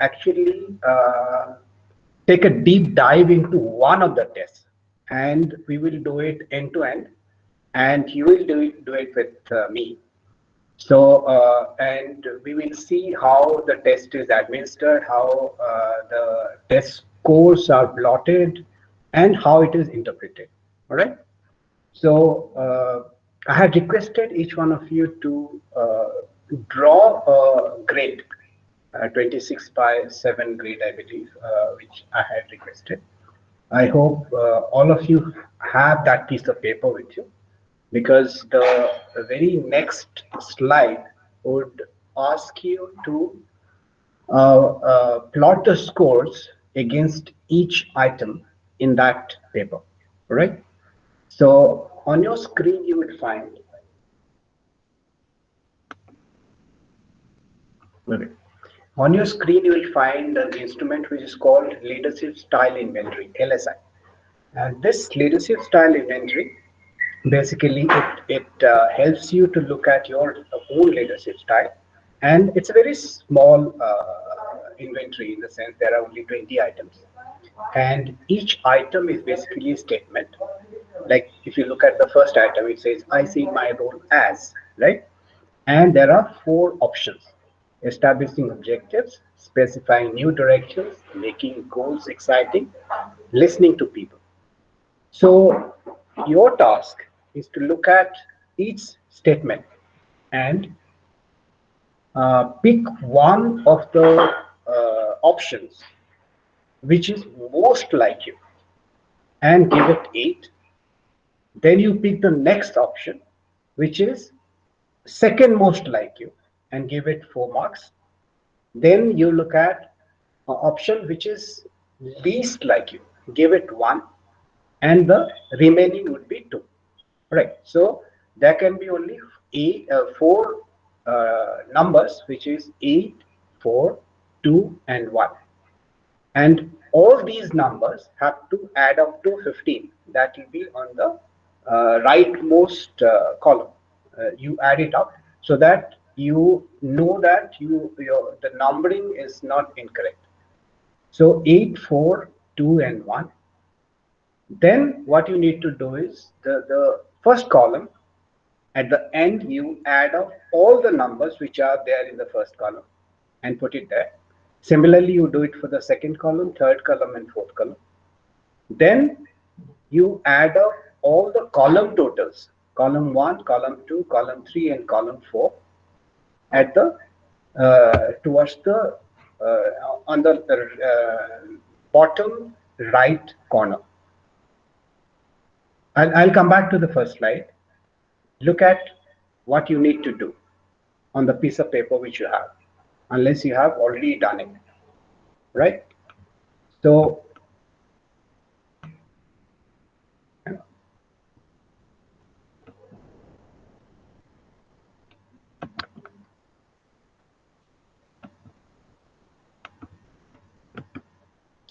actually take a deep dive into one of the tests, and we will do it end to end, and you will do it with me. So, and we will see how the test is administered, how the test scores are plotted, and how it is interpreted. All right. So, I had requested each one of you to draw a grid, 26 by 7 grid, I believe, which I had requested. I hope all of you have that piece of paper with you, because the very next slide would ask you to plot the scores against each item in that paper, right? So on your screen you will find, okay, on your screen you will find an instrument which is called Leadership Style Inventory, LSI. And this Leadership Style Inventory, basically it helps you to look at your own leadership style, and it's a very small inventory, in the sense there are only 20 items, and each item is basically a statement. Like if you look at the first item, it says I see my role as, right? And there are four options: establishing objectives, specifying new directions, making goals exciting, listening to people. So your task is to look at each statement and pick one of the options which is most like you and give it 8. Then you pick the next option which is second most like you and give it 4 marks. Then you look at an option which is least like you, give it 1, and the remaining would be 2. Right. So there can be only four numbers, which is 8, 4, 2, and 1. And all these numbers have to add up to 15. That will be on the rightmost column. You add it up so that you know that the numbering is not incorrect. So 8, 4, 2, and 1. Then what you need to do is the first column, at the end you add up all the numbers which are there in the first column and put it there. Similarly, you do it for the second column, third column, and fourth column. Then you add up all the column totals, column 1, column 2, column 3, and column 4 at the towards the on the bottom right corner. I'll come back to the first slide. Look at what you need to do on the piece of paper which you have, unless you have already done it, right? So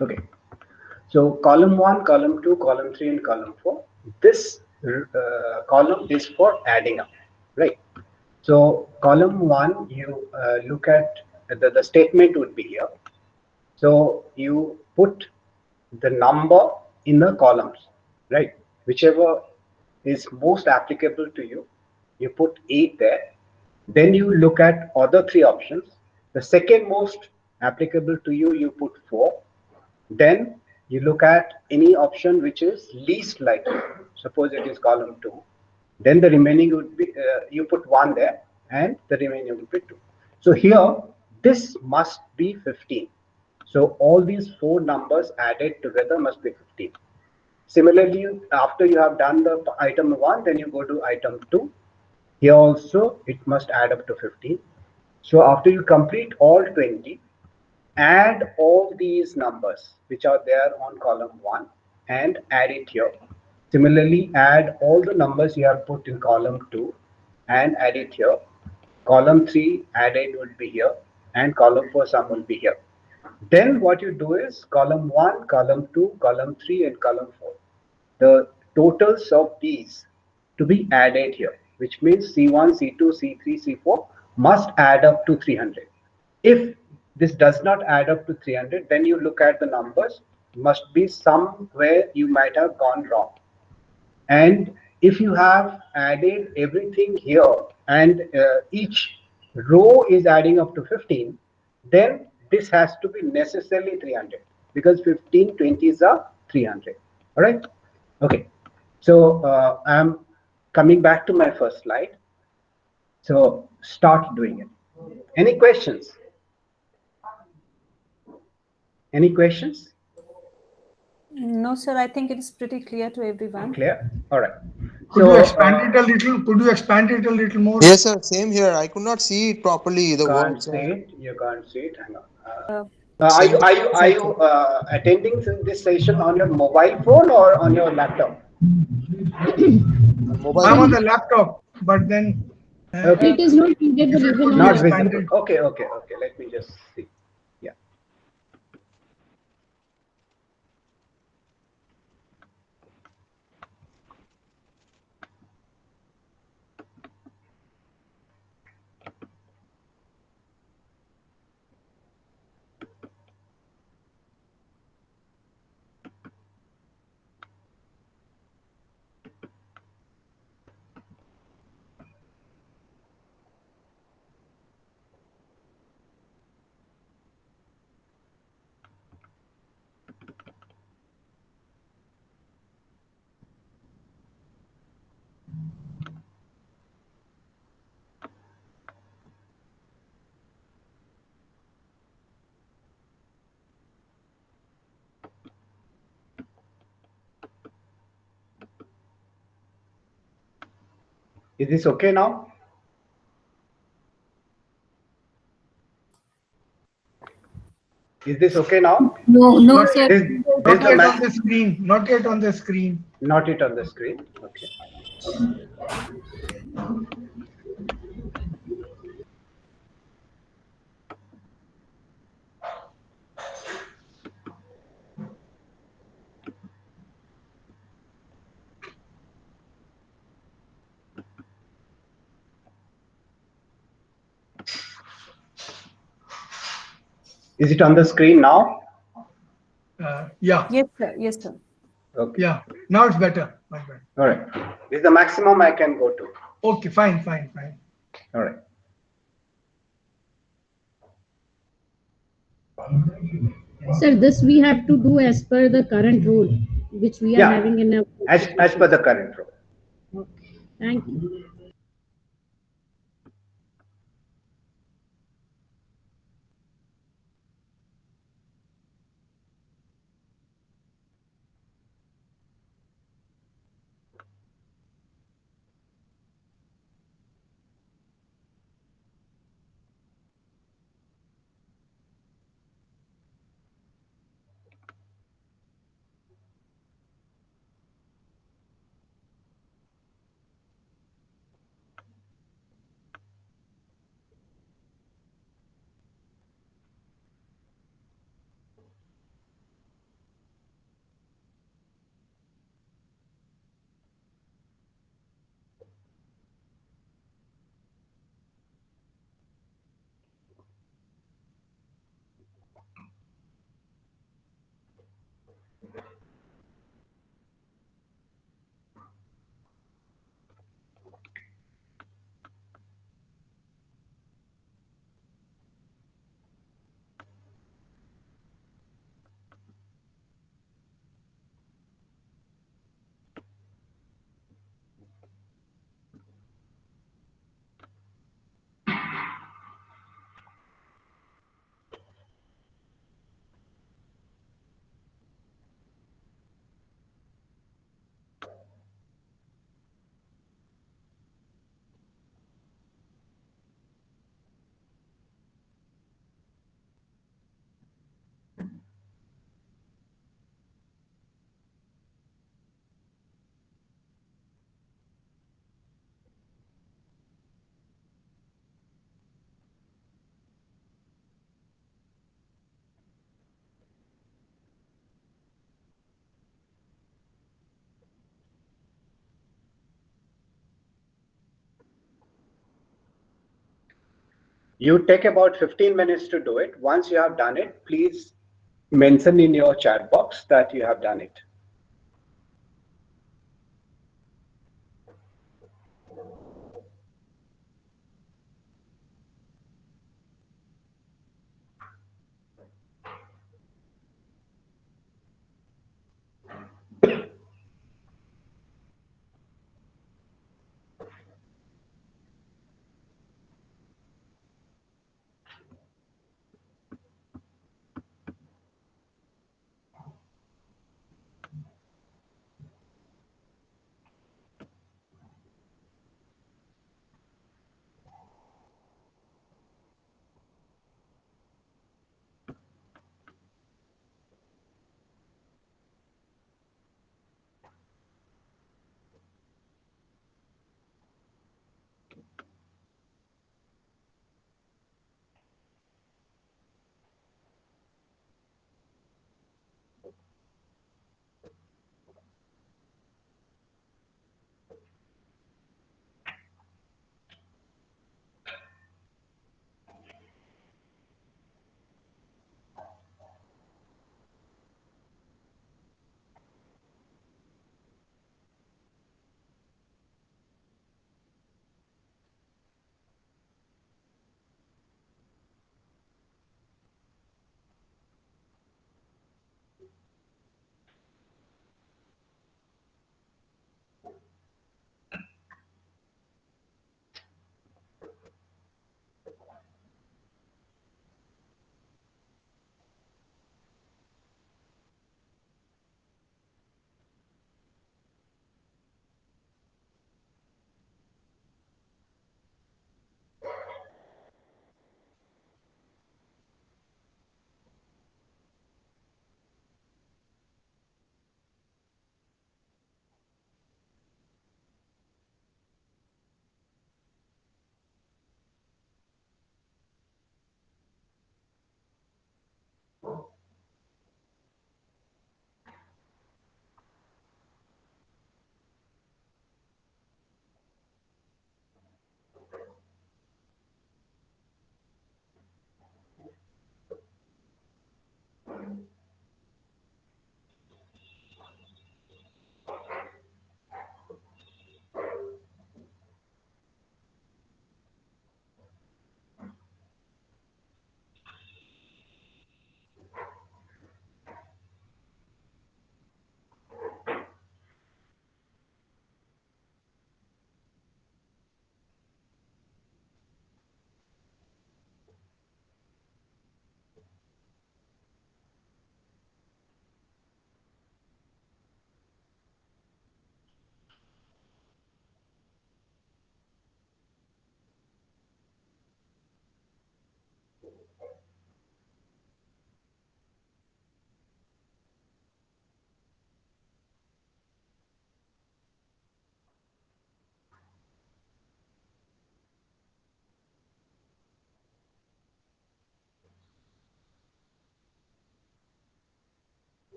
okay, so column 1, column 2, column 3, and column 4, this column is for adding up, right? So column 1, you look at the statement would be here. So you put the number in the columns, right? Whichever is most applicable to you, you put 8 there. Then you look at other 3 options. The second most applicable to you, you put 4. Then you look at any option which is least likely. Suppose it is column 2. Then the remaining would be, you put 1 there, and the remaining would be 2. So here, this must be 15. So all these 4 numbers added together must be 15. Similarly, after you have done the item 1, then you go to item 2. Here also, it must add up to 15. So after you complete all 20, add all these numbers which are there on column 1 and add it here. Similarly, add all the numbers you have put in column 2 and add it here. Column 3 added would be here, and column 4 sum will be here. Then what you do is column 1, column 2, column 3, and column 4. The totals of these to be added here, which means C1, C2, C3, C4 must add up to 300. If this does not add up to 300, then you look at the numbers, must be somewhere you might have gone wrong. And if you have added everything here and each row is adding up to 15, then this has to be necessarily 300 because 15 20s are 300. All right. Okay. So I'm coming back to my first slide. So start doing it. Any questions? Any questions? No, sir. I think it is pretty clear to everyone. Clear? All right. Could you expand it a little? Could you expand it a little more? Yes, sir. Same here. I could not see it properly. The Can't words. see it. You can't see it. Hang on. Uh, Are you attending this session on your mobile phone or on your laptop? Mobile. I'm on the laptop, but then Okay. It is not visible even on Not the visible. Okay. Let me just see. Yeah. Is this okay now? Is this okay now? No, not sir. yet, This not the yet max. on the screen. Not yet on the screen. Not it on the screen. Okay. Is it on the screen now? Yeah. yes, sir. Yes, sir. Okay. Yeah. Now it's better. Much better. All right. This is the maximum I can go to. Okay. Fine. All right. Sir, this we have to do as per the current rule, which we are Yeah. having in our. As per the current rule. Okay. Thank you. You take about 15 minutes to do it. Once you have done it, please mention in your chat box that you have done it.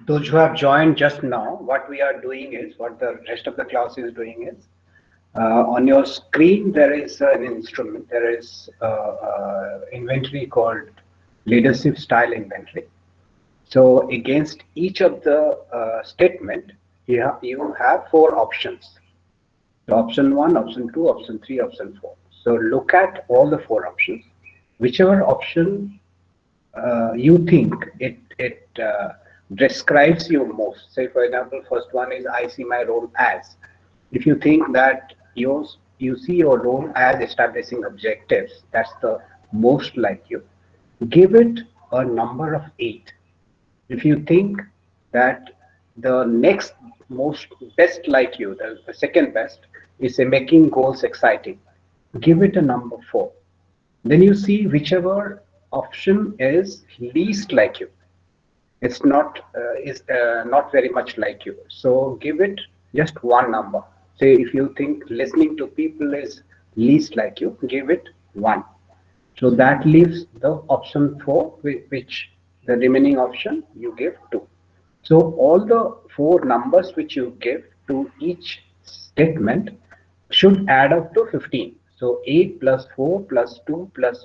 Those who have joined just now, what we are doing is, what the rest of the class is doing is, on your screen there is an instrument, there is inventory called leadership style inventory. So against each of the statement, you have 4 options. So option 1, option 2, option 3, option 4. So look at all the 4 options. Whichever option you think it describes you most. Say for example, first one is I see my role as. If you think that you see your role as establishing objectives, that's the most like you, give it a number of 8. If you think that the next most best like you, the second best, is making goals exciting, give it a number 4. Then you see whichever option is least like you. It's not is not very much like you. So give it just one number. Say if you think listening to people is least like you, give it 1. So that leaves the option 4, which the remaining option you give 2. So all the 4 numbers which you give to each statement should add up to 15. So 8 plus 4 plus 2 plus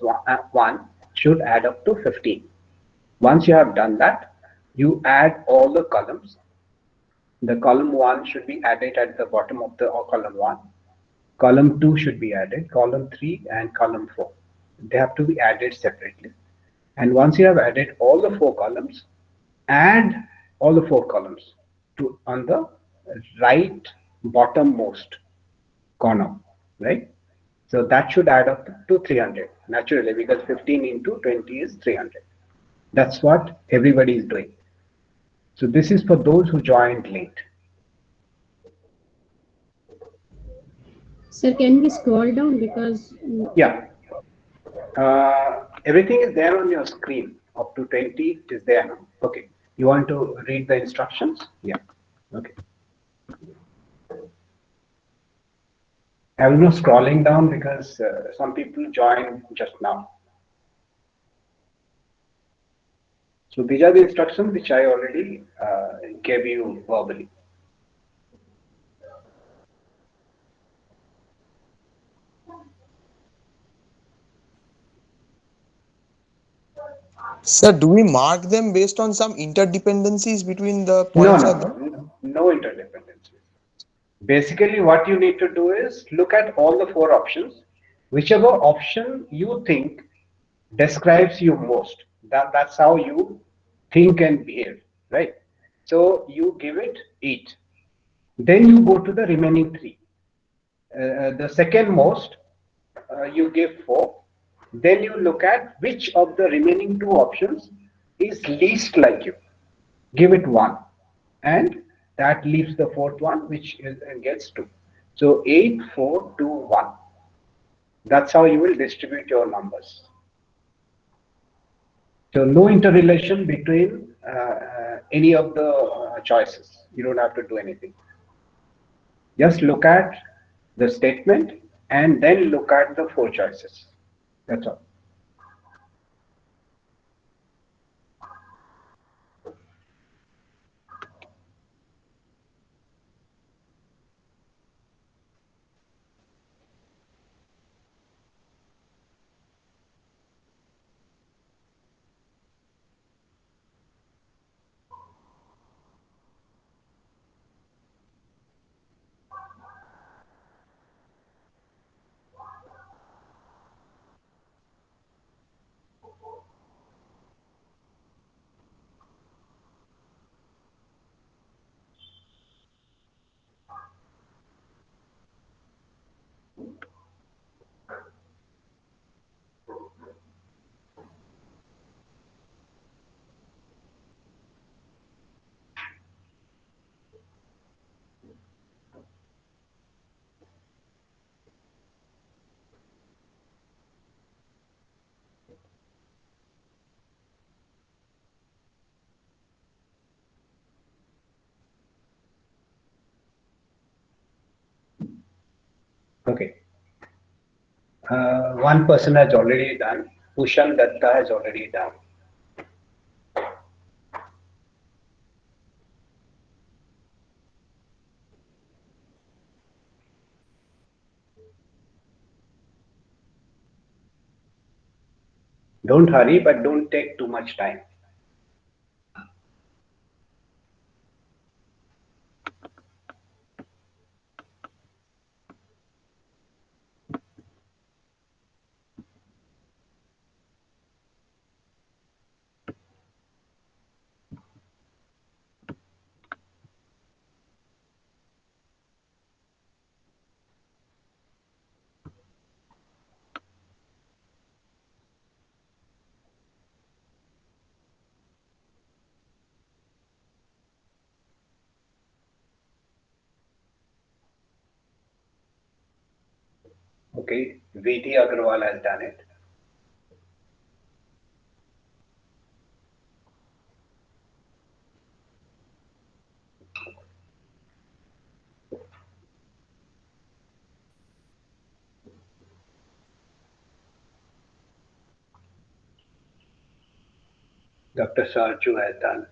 1 should add up to 15. Once you have done that, you add all the columns. The column 1 should be added at the bottom of the column 1. Column 2 should be added, column 3 and column 4. They have to be added separately. And once you have added all the 4 columns, add all the 4 columns to on the right bottommost corner, right? So that should add up to 300 naturally, because 15 into 20 is 300. That's what everybody is doing. So this is for those who joined late. Sir, can we scroll down because Yeah. Everything is there on your screen. Up to 20 is there now. Okay. You want to read the instructions? Yeah. Okay. I will not scrolling down because some people joined just now. So these are the instructions which I already gave you verbally. Sir, do we mark them based on some interdependencies between the No, points? no interdependencies. Basically, what you need to do is look at all the 4 options. Whichever option you think describes you most, that's how you think and behave, right? So you give it 8. Then you go to the remaining 3. The second most, you give 4. Then you look at which of the remaining 2 options is least like you. Give it 1, and that leaves the 4th one, which gets 2. So 8, 4, 2, 1. That's how you will distribute your numbers. So no interrelation between any of the choices. You don't have to do anything. Just look at the statement and then look at the 4 choices. That's all. Okay. One person has already done. Ushan Datta has already done. Don't hurry, but don't take too much time. Okay, VT Agarwal has done it. Dr. Sarju has done.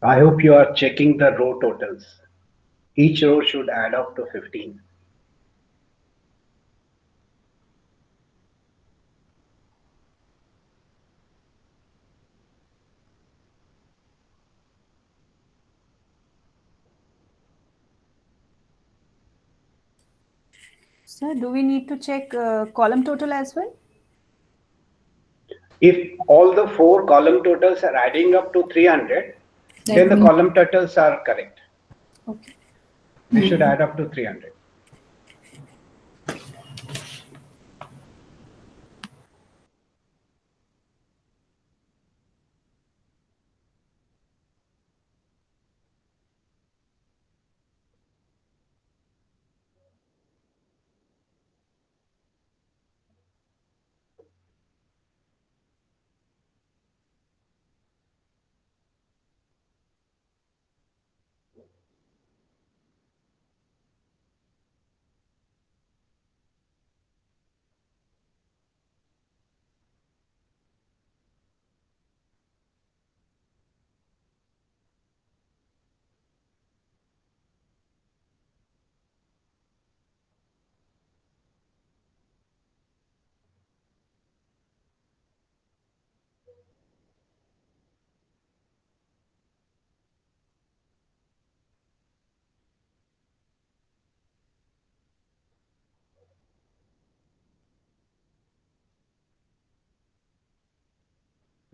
I hope you are checking the row totals. Each row should add up to 15. Sir, do we need to check column total as well? If all the 4 column totals are adding up to 300, then the column totals are correct. Okay. They should add up to 300.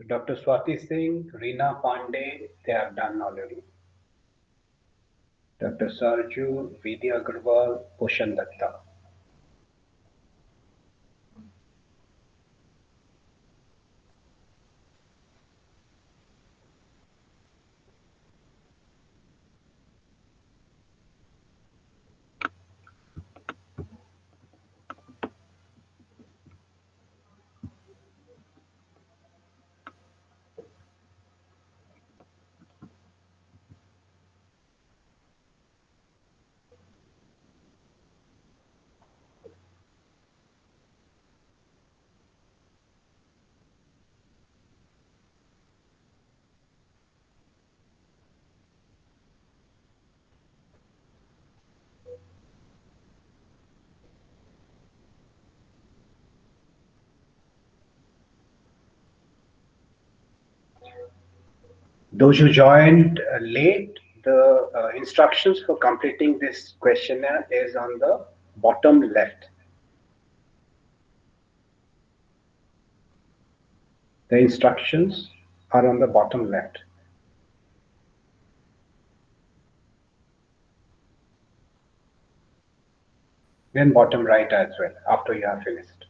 Dr. Swati Singh, Reena Pandey, they are done already. Dr. Sarju, Vidya Agarwal, Pushan Datta. Those who joined late, the instructions for completing this questionnaire is on the bottom left. The instructions are on the bottom left. Then bottom right as well after you have finished.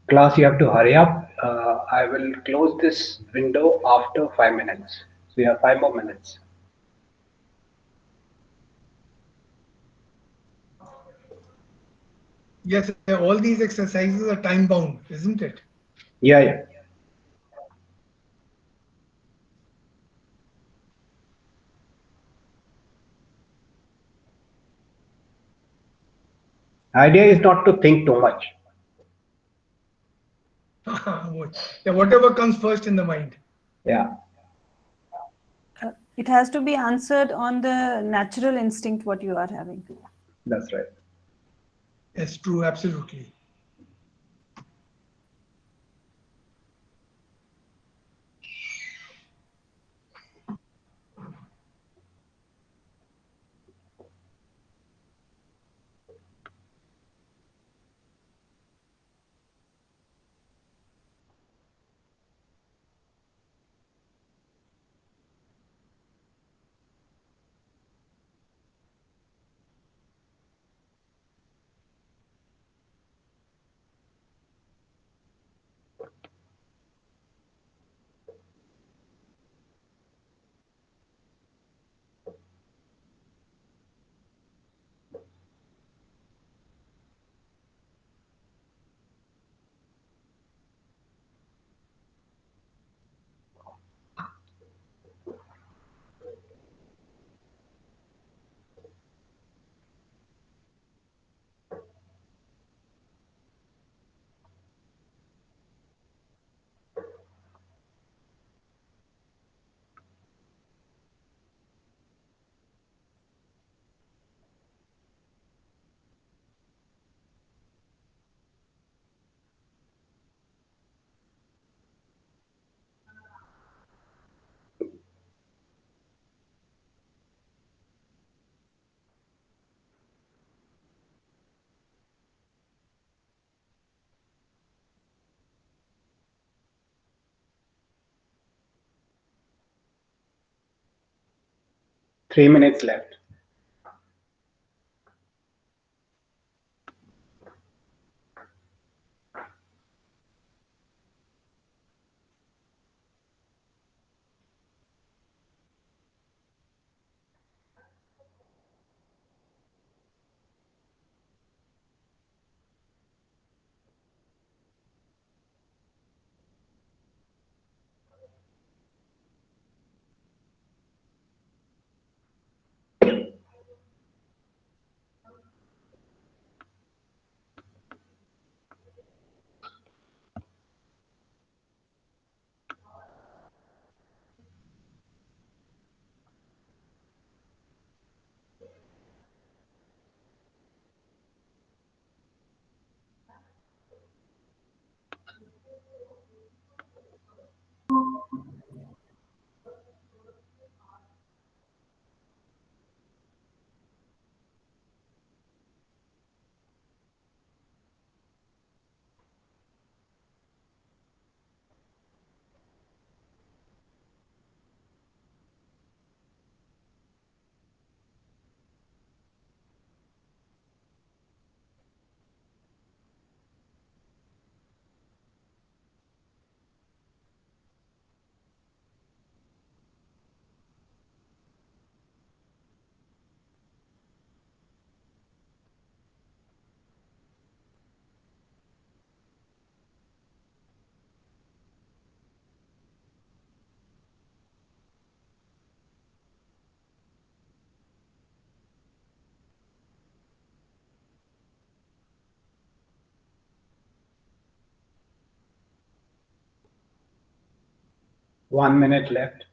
Class, you have to hurry up. I will close this window after 5 minutes. So you have 5 more minutes. Yes, all these exercises are time bound, isn't it? Yeah, yeah. Idea is not to think too much. Yeah, whatever comes first in the mind. Yeah, It has to be answered on the natural instinct what you are having. that's right. Yes, true, absolutely. 3 minutes left. One minute left.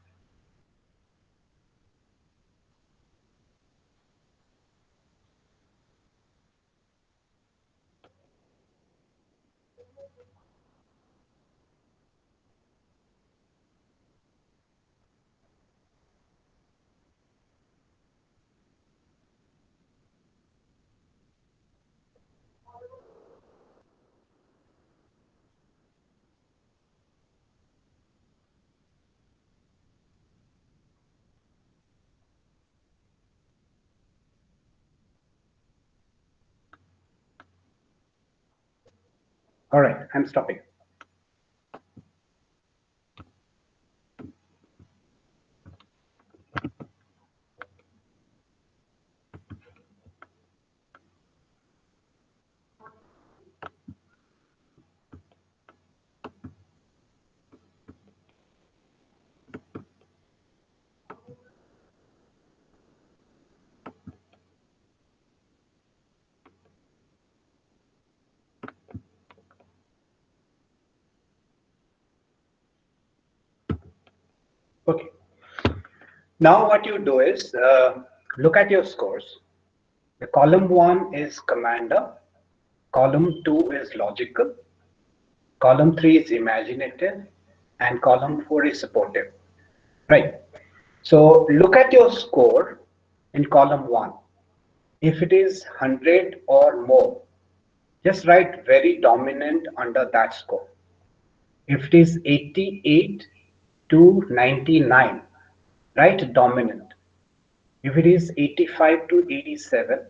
All right, I'm stopping. Okay. Now what you do is look at your scores. The column 1 is commander, column 2 is logical, column 3 is imaginative, and column 4 is supportive. Right. So look at your score in column 1. If it is 100 or more, just write very dominant under that score. If it is 88 to 99, write dominant. If it is 85 to 87,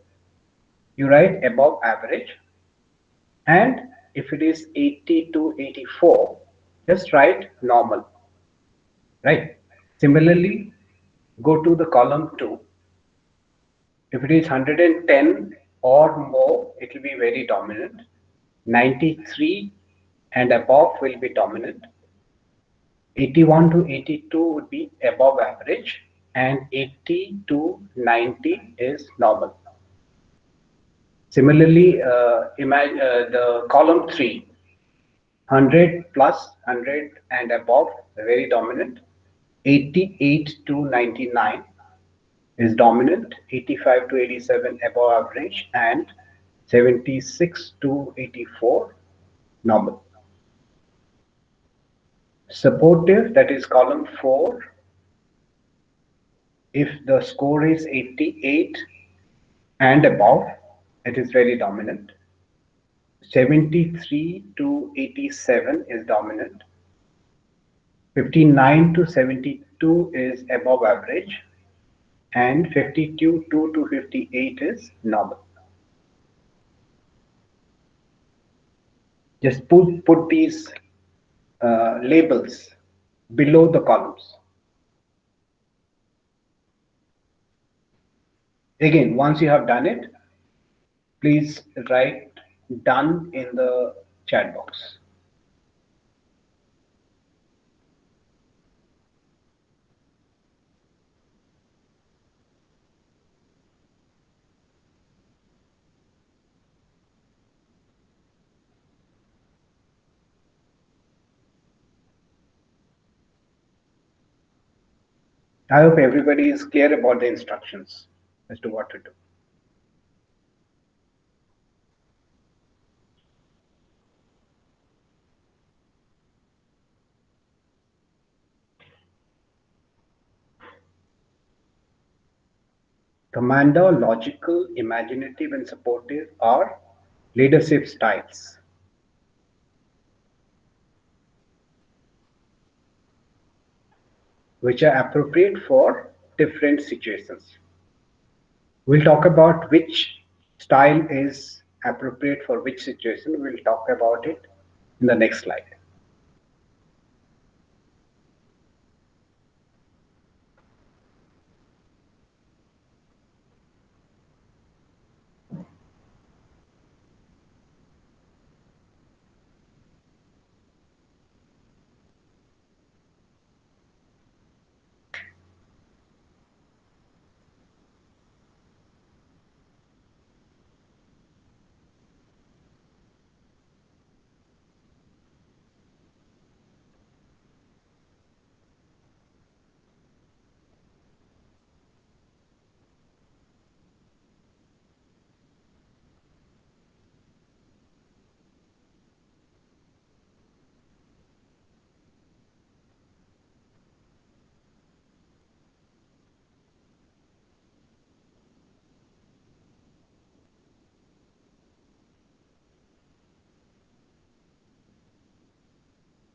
you write above average. And if it is 80 to 84, just write normal. Right. Similarly, go to the column 2. If it is 110 or more, it will be very dominant. 93 and above will be dominant. 81 to 82 would be above average, and 80 to 90 is normal. Similarly, the column 3, 100 plus, 100 and above, very dominant. 88 to 99 is dominant, 85 to 87 above average, and 76 to 84 normal. Supportive, that is column 4, if the score is 88 and above, it is very dominant. 73 to 87 is dominant. 59 to 72 is above average. and 52 to 58 is normal. Just put these labels below the columns. Again, once you have done it, please write done in the chat box. I hope everybody is clear about the instructions as to what to do. Commander, logical, imaginative, and supportive are leadership styles. Which are appropriate for different situations. We'll talk about which style is appropriate for which situation. We'll talk about it in the next slide.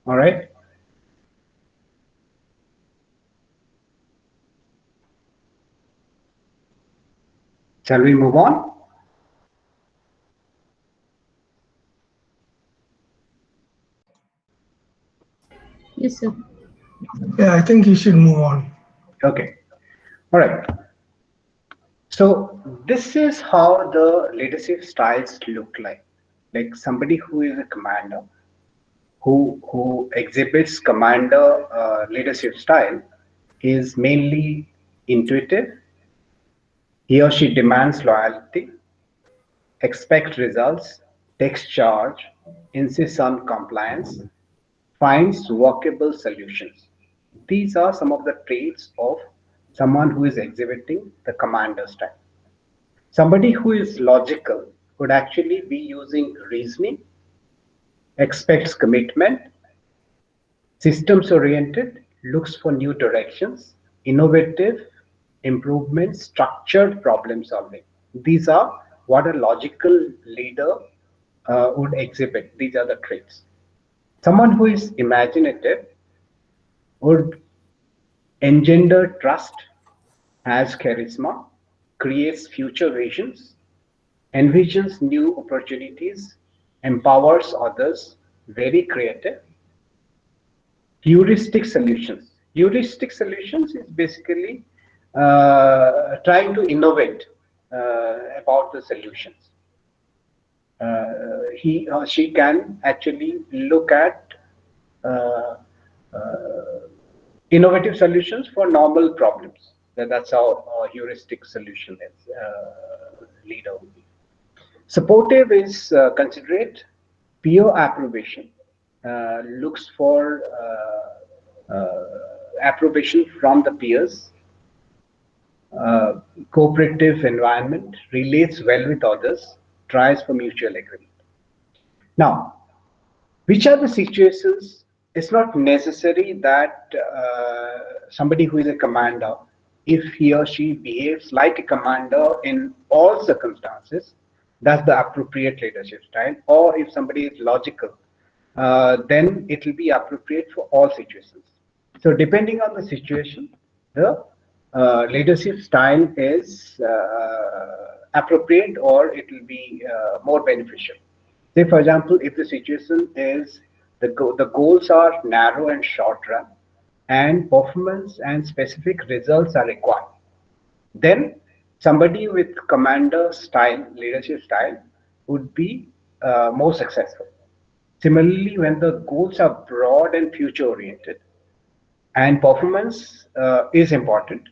All right. Shall we move on? Yes, sir. Yeah, I think you should move on. Okay. All right. So this is how the leadership styles look like. Like somebody who is a commander, who exhibits commander leadership style, is mainly intuitive. He or she demands loyalty, expects results, takes charge, insists on compliance, finds workable solutions. These are some of the traits of someone who is exhibiting the commander style. Somebody who is logical would actually be using reasoning, expects commitment, systems oriented, looks for new directions, innovative improvements, structured problem solving. These are what a logical leader would exhibit. These are the traits. Someone who is imaginative would engender trust, has charisma, creates future visions, envisions new opportunities, empowers others, very creative. Heuristic solutions. Heuristic solutions is basically trying to innovate about the solutions. He or she can actually look at uh, uh, innovative solutions for normal problems. That's how a heuristic solution is leader would be. Supportive is considerate, peer approbation, looks for approbation from the peers, cooperative environment, relates well with others, tries for mutual agreement. Now, which are the situations? It's not necessary that somebody who is a commander, if he or she behaves like a commander in all circumstances, that's the appropriate leadership style. Or if somebody is logical, then it will be appropriate for all situations. So depending on the situation, the leadership style is appropriate or it will be more beneficial. Say, for example, if the situation is the goals are narrow and short run, and performance and specific results are required, then somebody with commander style, leadership style, would be more successful. Similarly, when the goals are broad and future oriented, and performance is important,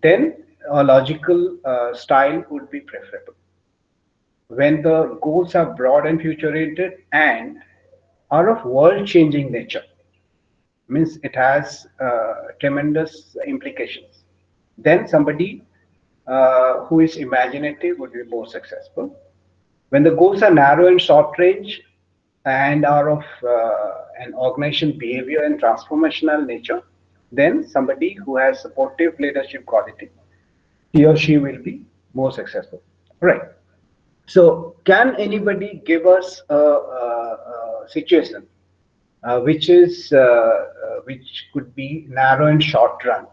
then a logical style would be preferable. When the goals are broad and future oriented and are of world changing nature, means it has tremendous implications, then somebody who is imaginative would be more successful. When the goals are narrow and short range and are of an organization behavior and transformational nature, then somebody who has supportive leadership quality, he or she will be more successful. Right. So, can anybody give us a situation which could be narrow and short run,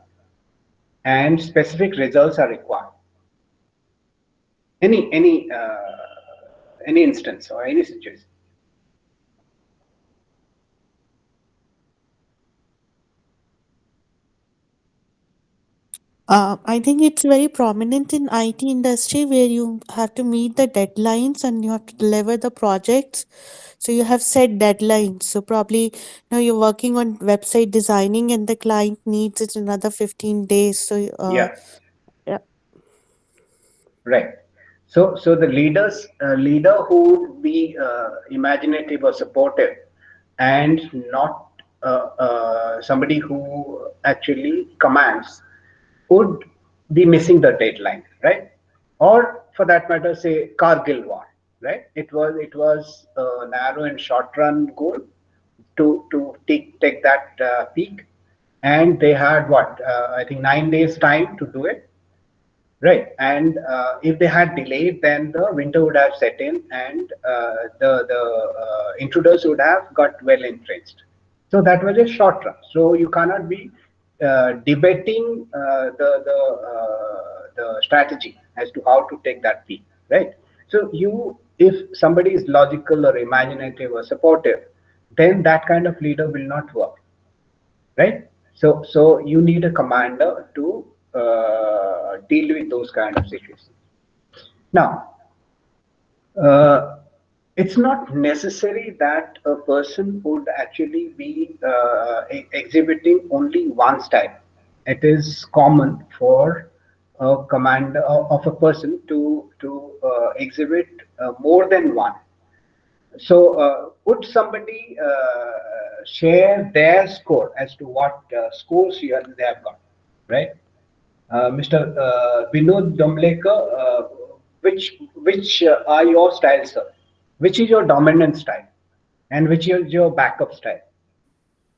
and specific results are required? Any instance or any situation? I think it's very prominent in IT industry where you have to meet the deadlines and you have to deliver the projects. So you have set deadlines. So probably you're working on website designing and the client needs it in another 15 days. So Yeah. yeah. Right. So the leader who would be imaginative or supportive, and not somebody who actually commands, would be missing the deadline, right? Or for that matter, say Kargil war, right? It was a narrow and short run goal to take that peak, and they had what, I think 9 days time to do it. Right, and if they had delayed, then the winter would have set in, and the intruders would have got well entrenched. So that was a short run. So you cannot be debating the strategy as to how to take that peak, right? So if somebody is logical or imaginative or supportive, then that kind of leader will not work, right? So you need a commander to deal with those kind of situations. Now, it's not necessary that a person would actually be exhibiting only one style. It is common for a commander of a person to exhibit more than one. So, would somebody share their score as to what scores they have got, right? Mr. Vinod Domlekar, which are your styles, sir? Which is your dominant style, and which is your backup style?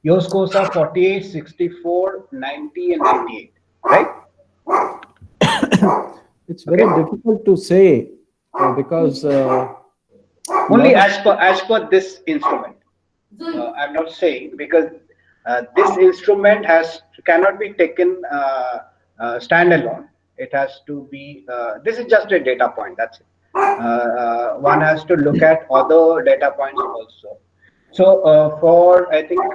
Your scores are 48, 64, 90, and 98, right? It's very Okay. difficult to say because Only lot of- as per this instrument. I'm not saying, because this instrument cannot be taken standalone. It has to be. This is just a data point. That's it. One has to look at other data points also. So for, I think,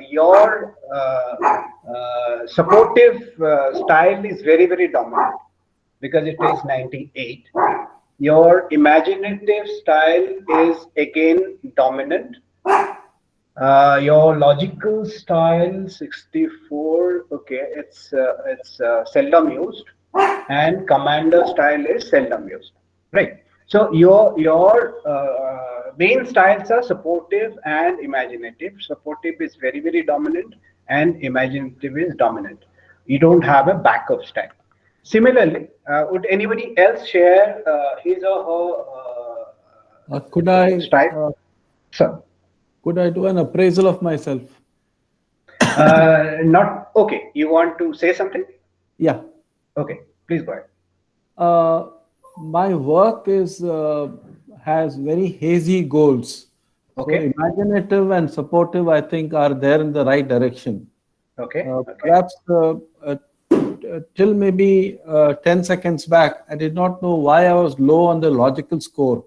your supportive style is very, very dominant because it is 98. Your imaginative style is again dominant. Your logical style 64. Okay, it's seldom used, and commander style is seldom used. Right. So your main styles are supportive and imaginative. Supportive is very, very dominant, and imaginative is dominant. You don't have a backup style. Similarly, would anybody else share his or her could I style? Sir. could I do an appraisal of myself? Not okay. You want to say something? Yeah. Okay, please go ahead. My work has very hazy goals. Okay. So imaginative and supportive, I think, are there in the right direction. Okay. Okay. Perhaps till maybe 10 seconds back, I did not know why I was low on the logical score,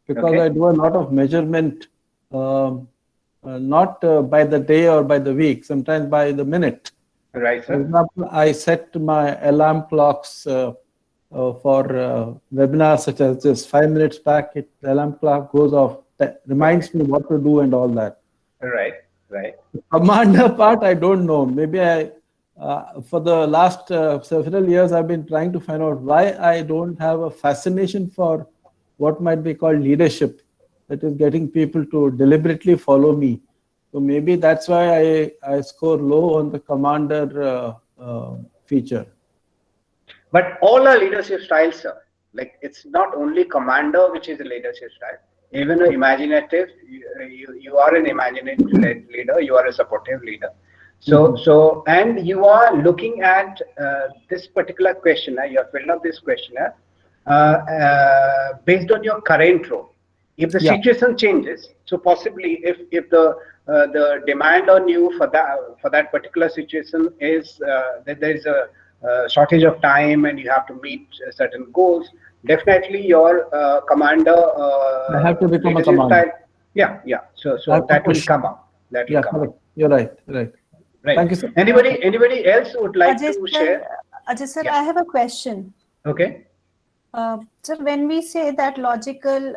because Okay. I do a lot of measurement, not by the day or by the week, sometimes by the minute. Right, For sir. example, I set my alarm clocks for webinars such as this. 5 minutes back, the alarm clock goes off, that reminds me what to do and all that. Right, right. The commander part, I don't know. Maybe for the last several years, I've been trying to find out why I don't have a fascination for what might be called leadership, that is getting people to deliberately follow me. So maybe that's why I score low on the commander feature. But all are leadership styles, sir. Like, it's not only commander which is a leadership style. Even an imaginative, you are an imaginative leader, you are a supportive leader. So and you are looking at this particular questionnaire, you have filled up this questionnaire based on your current role. If the situation changes, so possibly if the demand on you for that particular situation is that there is a shortage of time and you have to meet certain goals, definitely your commander I have to become a leadership commander. style, so have to that will push. come up. That will Yeah, come correct. up. You're right. Right. Right. Thank you, sir. Anybody else would like Ajay to sir, share? Ajay sir, Yeah. I have a question. Okay. Sir, when we say that logical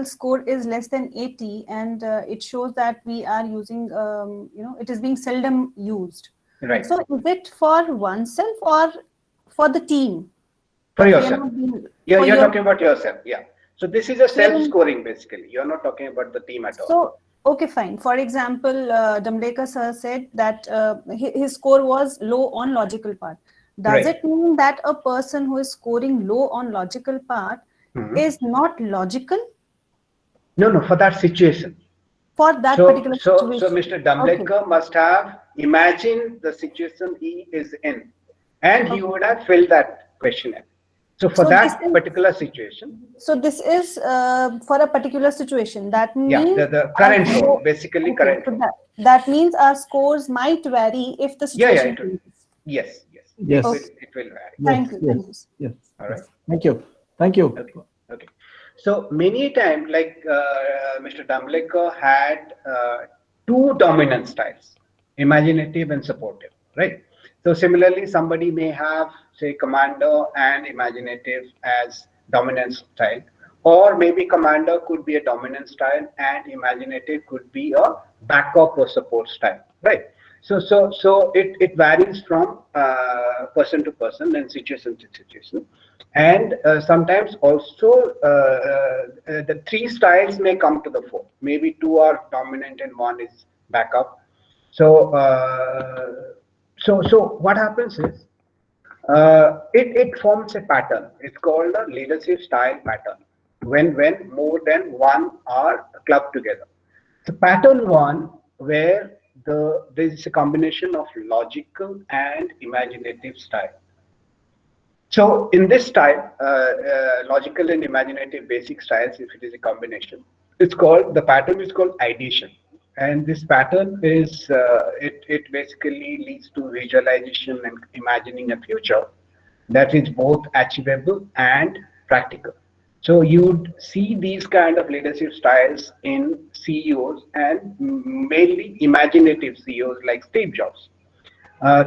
score is less than 80, and it shows that we are using, it is being seldom used. Right. So is it for oneself or for the team? For That we are yourself. not being- Yeah, for you're your- talking about yourself. Yeah. So this is a self-scoring basically. You're not talking about the team at all. So, okay, fine. For example, Damlekar sir said that his score was low on logical part. Does Right. it mean that a person who is scoring low on logical part is not logical No, for that situation. for that particular So situation? Mr. Damlekar must have imagined the situation he is in, and he would have filled that questionnaire. So for So that this is- particular situation, So this is for a particular situation. That means the current our role, basically okay, current so role. that means our scores might vary if the Yeah, situation it will. changes. Yes. Yes. It will vary. Thank you. Yes. Thank you. Yes. All right. Thank you. Thank you. Okay. So many times, like Mr. Damlekar had two dominant styles, imaginative and supportive, right? So similarly, somebody may have, say, commander and imaginative as dominant style, or maybe commander could be a dominant style and imaginative could be a backup or support style, right? So it varies from person to person and situation to situation. And sometimes also the three styles may come to the fore. Maybe two are dominant and one is backup. So what happens is it forms a pattern. It's called a leadership style pattern. When more than one are clubbed together. So pattern one, where there is a combination of logical and imaginative style. So in this style, logical and imaginative basic styles, if it is a combination, the pattern is called ideation. And this pattern is, it basically leads to visualization and imagining a future that is both achievable and practical. So you'd see these kind of leadership styles in CEOs and mainly imaginative CEOs like Steve Jobs.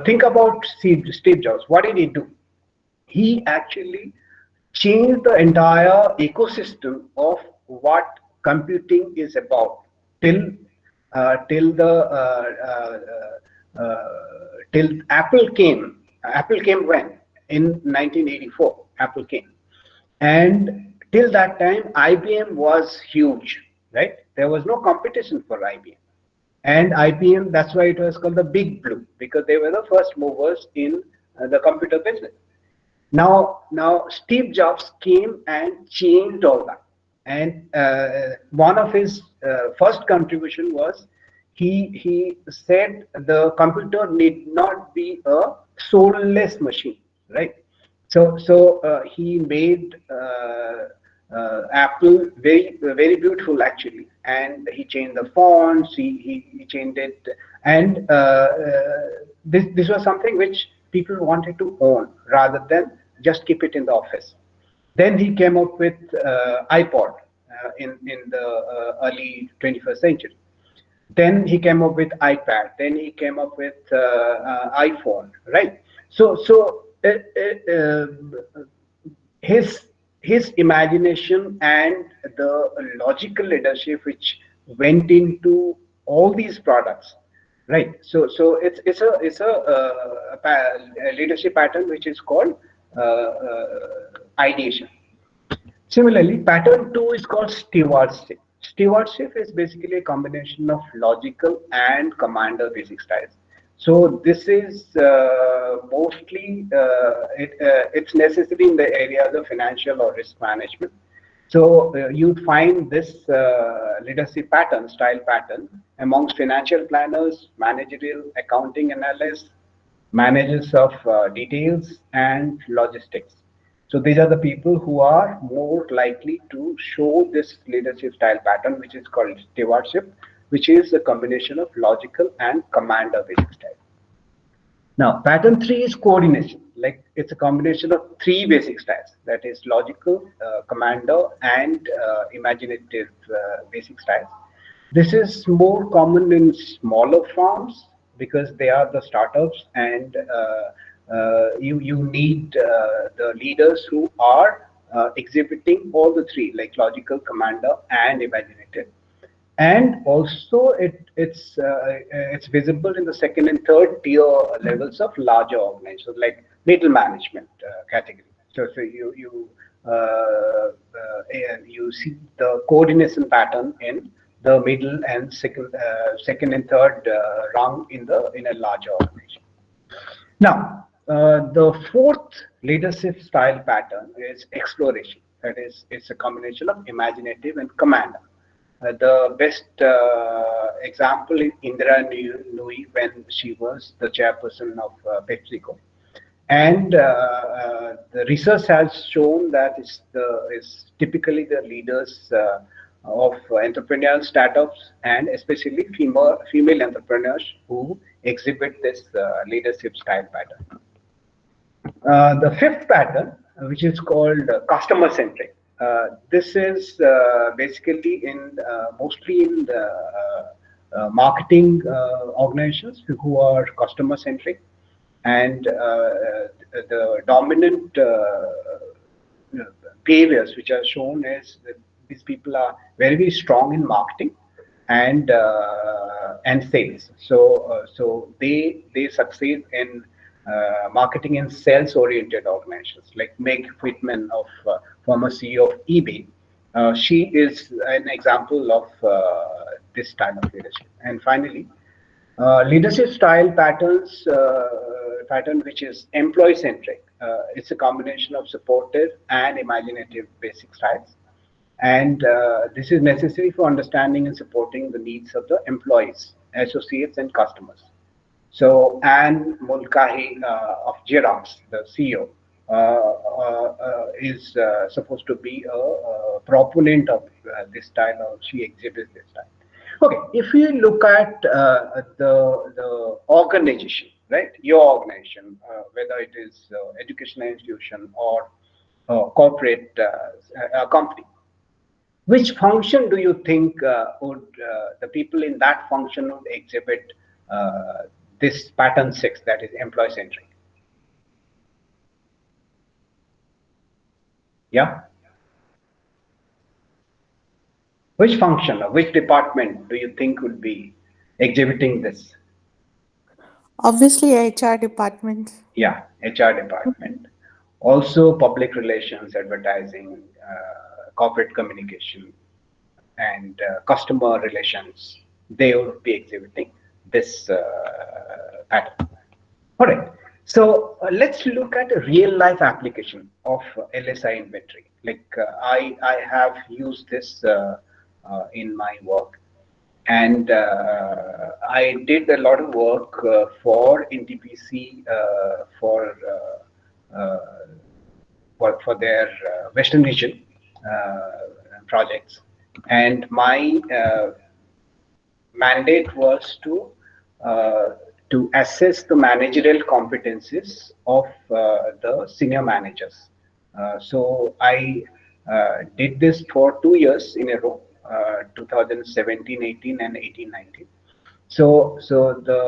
Think about Steve Jobs. What did he do? He actually changed the entire ecosystem of what computing is about till Apple came. Apple came when? In 1984. Apple came, and till that time, IBM was huge, right? There was no competition for IBM. And IBM, that's why it was called the Big Blue, because they were the first movers in the computer business. Now Steve Jobs came and changed all that. And one of his first contribution was he said the computer need not be a soulless machine, right? So he made Apple very beautiful actually, and he changed the fonts, he changed it, and this was something which people wanted to own rather than just keep it in the office. Then he came up with iPod in the early 21st century. Then he came up with iPad. Then he came up with iPhone, right? So his imagination and the logical leadership which went into all these products, right? So it's a leadership pattern which is called ideation. Similarly, pattern 2 is called stewardship. Stewardship is basically a combination of logical and commander basic styles. So this is mostly it's necessary in the areas of financial or risk management. So you find this leadership pattern, style pattern, amongst financial planners, managerial accounting analysts, managers of details, and logistics. So these are the people who are more likely to show this leadership style pattern, which is called stewardship, which is a combination of logical and commander basic style. Now, pattern 3 is coordination. Like it's a combination of 3 basic styles, that is logical, commander, and imaginative basic styles. This is more common in smaller firms because they are the startups, and you need the leaders who are exhibiting all the 3, like logical, commander, and imaginative. And also it's visible in the second and third tier levels of larger organizations, like middle management category. So you see the coordination pattern in the middle and second and third rung in a larger organization. Now, the 4th leadership style pattern is exploration. That is, it's a combination of imaginative and commander. The best example is Indira Nooyi when she was the chairperson of PepsiCo. And the research has shown that it's typically the leaders of entrepreneurial startups, and especially female entrepreneurs, who exhibit this leadership style pattern. The 5th pattern, which is called customer-centric. This is basically mostly in the marketing organizations who are customer-centric, and the dominant behaviors which are shown is that these people are very, very strong in marketing and sales. So they succeed in marketing and sales-oriented organizations, like Meg Whitman, of former CEO of eBay. She is an example of this style of leadership. And finally, leadership style pattern which is employee-centric. It's a combination of supportive and imaginative basic styles. And this is necessary for understanding and supporting the needs of the employees, associates, and customers. So Anne Mulcahy of Xerox, the CEO, is supposed to be a proponent of this style, or she exhibits this style. Okay, if you look at the organization, right, your organization, whether it is educational institution or corporate company, which function do you think would the people in that function would exhibit this pattern 6, that is employee-centric? Yeah. Which function or which department do you think would be exhibiting this? Obviously, HR department. Yeah, HR department. Also, public relations, advertising, corporate communication, and customer relations. They would be exhibiting this pattern. All right. So let's look at a real-life application of LSI inventory. Like I have used this in my work, and I did a lot of work for NTPC for their Western region projects, and my mandate was to to assess the managerial competencies of the senior managers. So I did this for 2 years in a row, 2017-18 and 18-19. So the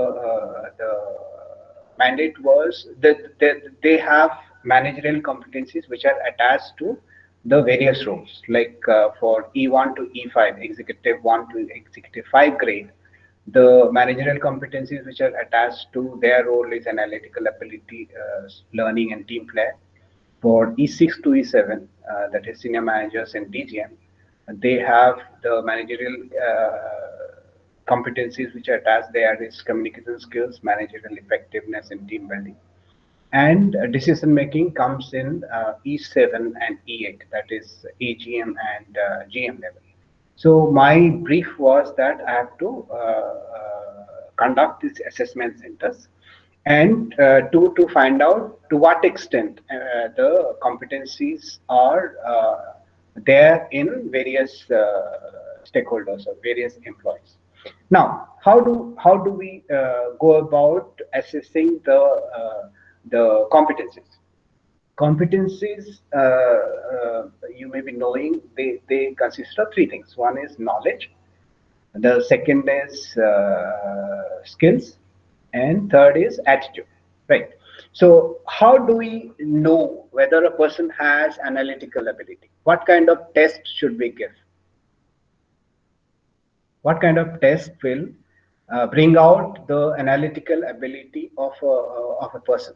mandate was that they have managerial competencies which are attached to the various roles, like for E1 to E5, executive 1 to executive 5 grade. The managerial competencies which are attached to their role is analytical ability, learning, and team play. For E6 to E7, that is senior managers and DGM, they have the managerial competencies which are attached there is communication skills, managerial effectiveness, and team building. And decision making comes in E7 and E8, that is AGM and GM level. So my brief was that I have to conduct these assessment centers and to find out to what extent the competencies are there in various stakeholders or various employees. Now, how do we go about assessing the competencies? Competencies, you may be knowing, they consist of 3 things. One is knowledge, the second is skills, and third is attitude, right? So how do we know whether a person has analytical ability? What kind of test should we give? What kind of test will bring out the analytical ability of a person?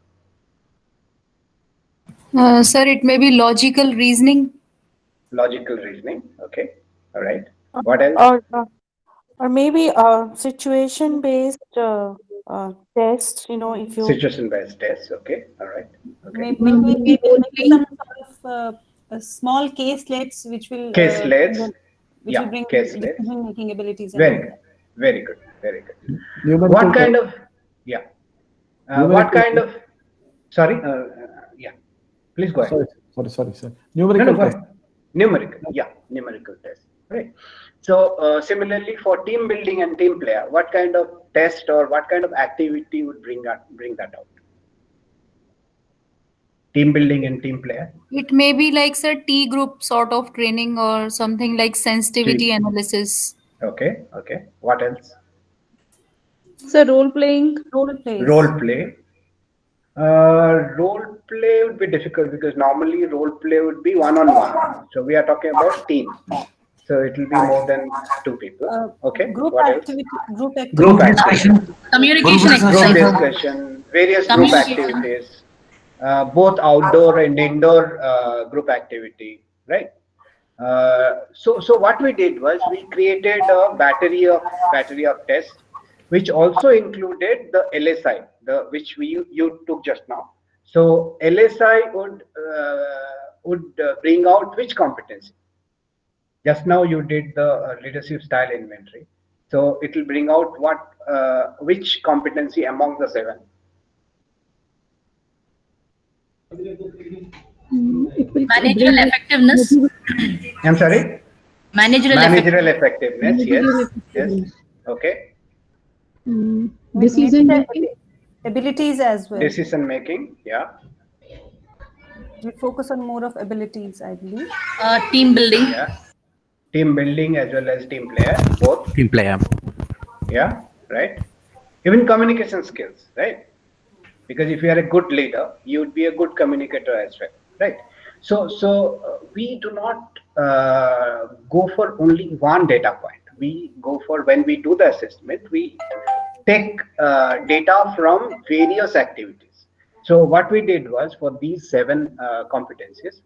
Sir, it may be logical reasoning. Logical reasoning, okay, all right. What else? Or maybe situation-based tests, if you... Situation-based tests, okay, all right. Okay. Maybe some sort of small caselets which will Caselets, which will bring decision-making abilities. Very good, very good, very good. Numerical What kind of, yeah, what kind of, sorry, yeah, please go ahead. Sorry, sir. Numerical test. Numerical, yeah, numerical test, right? So similarly for team building and team player, what kind of test or what kind of activity would bring that out? Team building and team player. It may be like, sir, T group sort of training or something like sensitivity analysis. Okay, okay. What else? So role playing. Role plays. Role play. Role play would be difficult because normally role play would be one-on-one. So we are talking about team. So it will be more than 2 people. Okay. Group what activity. else? Group activity. Group activity. Communication Group exercise. discussion. Various group activities. Both outdoor and indoor group activity. Right. So what we did was we created a battery of tests, which also included the LSI, which you took just now. So LSI would bring out which competency. Just now you did the leadership style inventory, so it will bring out which competency among the 7. Managerial effectiveness. I'm sorry. Managerial effectiveness. Yes. Okay. Decision making. Abilities as well. Decision making. Yeah. We focus on more of abilities, I believe. Team building. Yeah. Team building as well as team player, both. Team player. Yeah, right. Even communication skills, right? Because if you are a good leader, you would be a good communicator as well, right? So we do not go for only one data point. We go for, when we do the assessment, we take data from various activities. So what we did was, for these 7 competencies,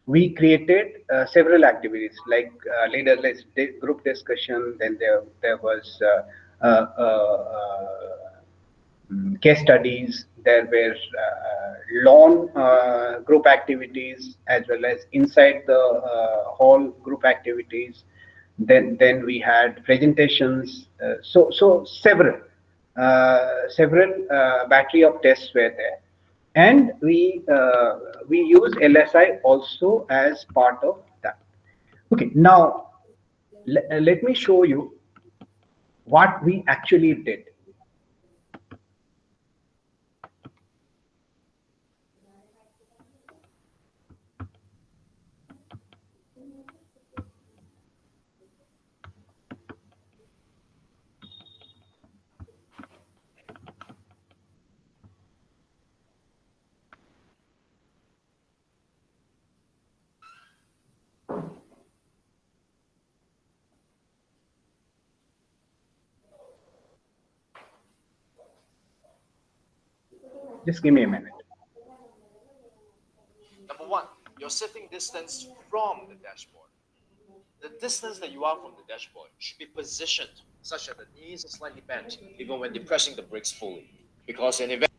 we created several activities like leaderless group discussion. Then there was case studies. There were long group activities as well as inside the hall group activities. Then we had presentations. So several battery of tests were there. And we use LSI also as part of that. Okay, now let me show you what we actually did. Just give me a minute. Number one, your sitting distance from the dashboard. The distance that you are from the dashboard should be positioned such that the knees are slightly bent, even when depressing the brakes fully. Because in event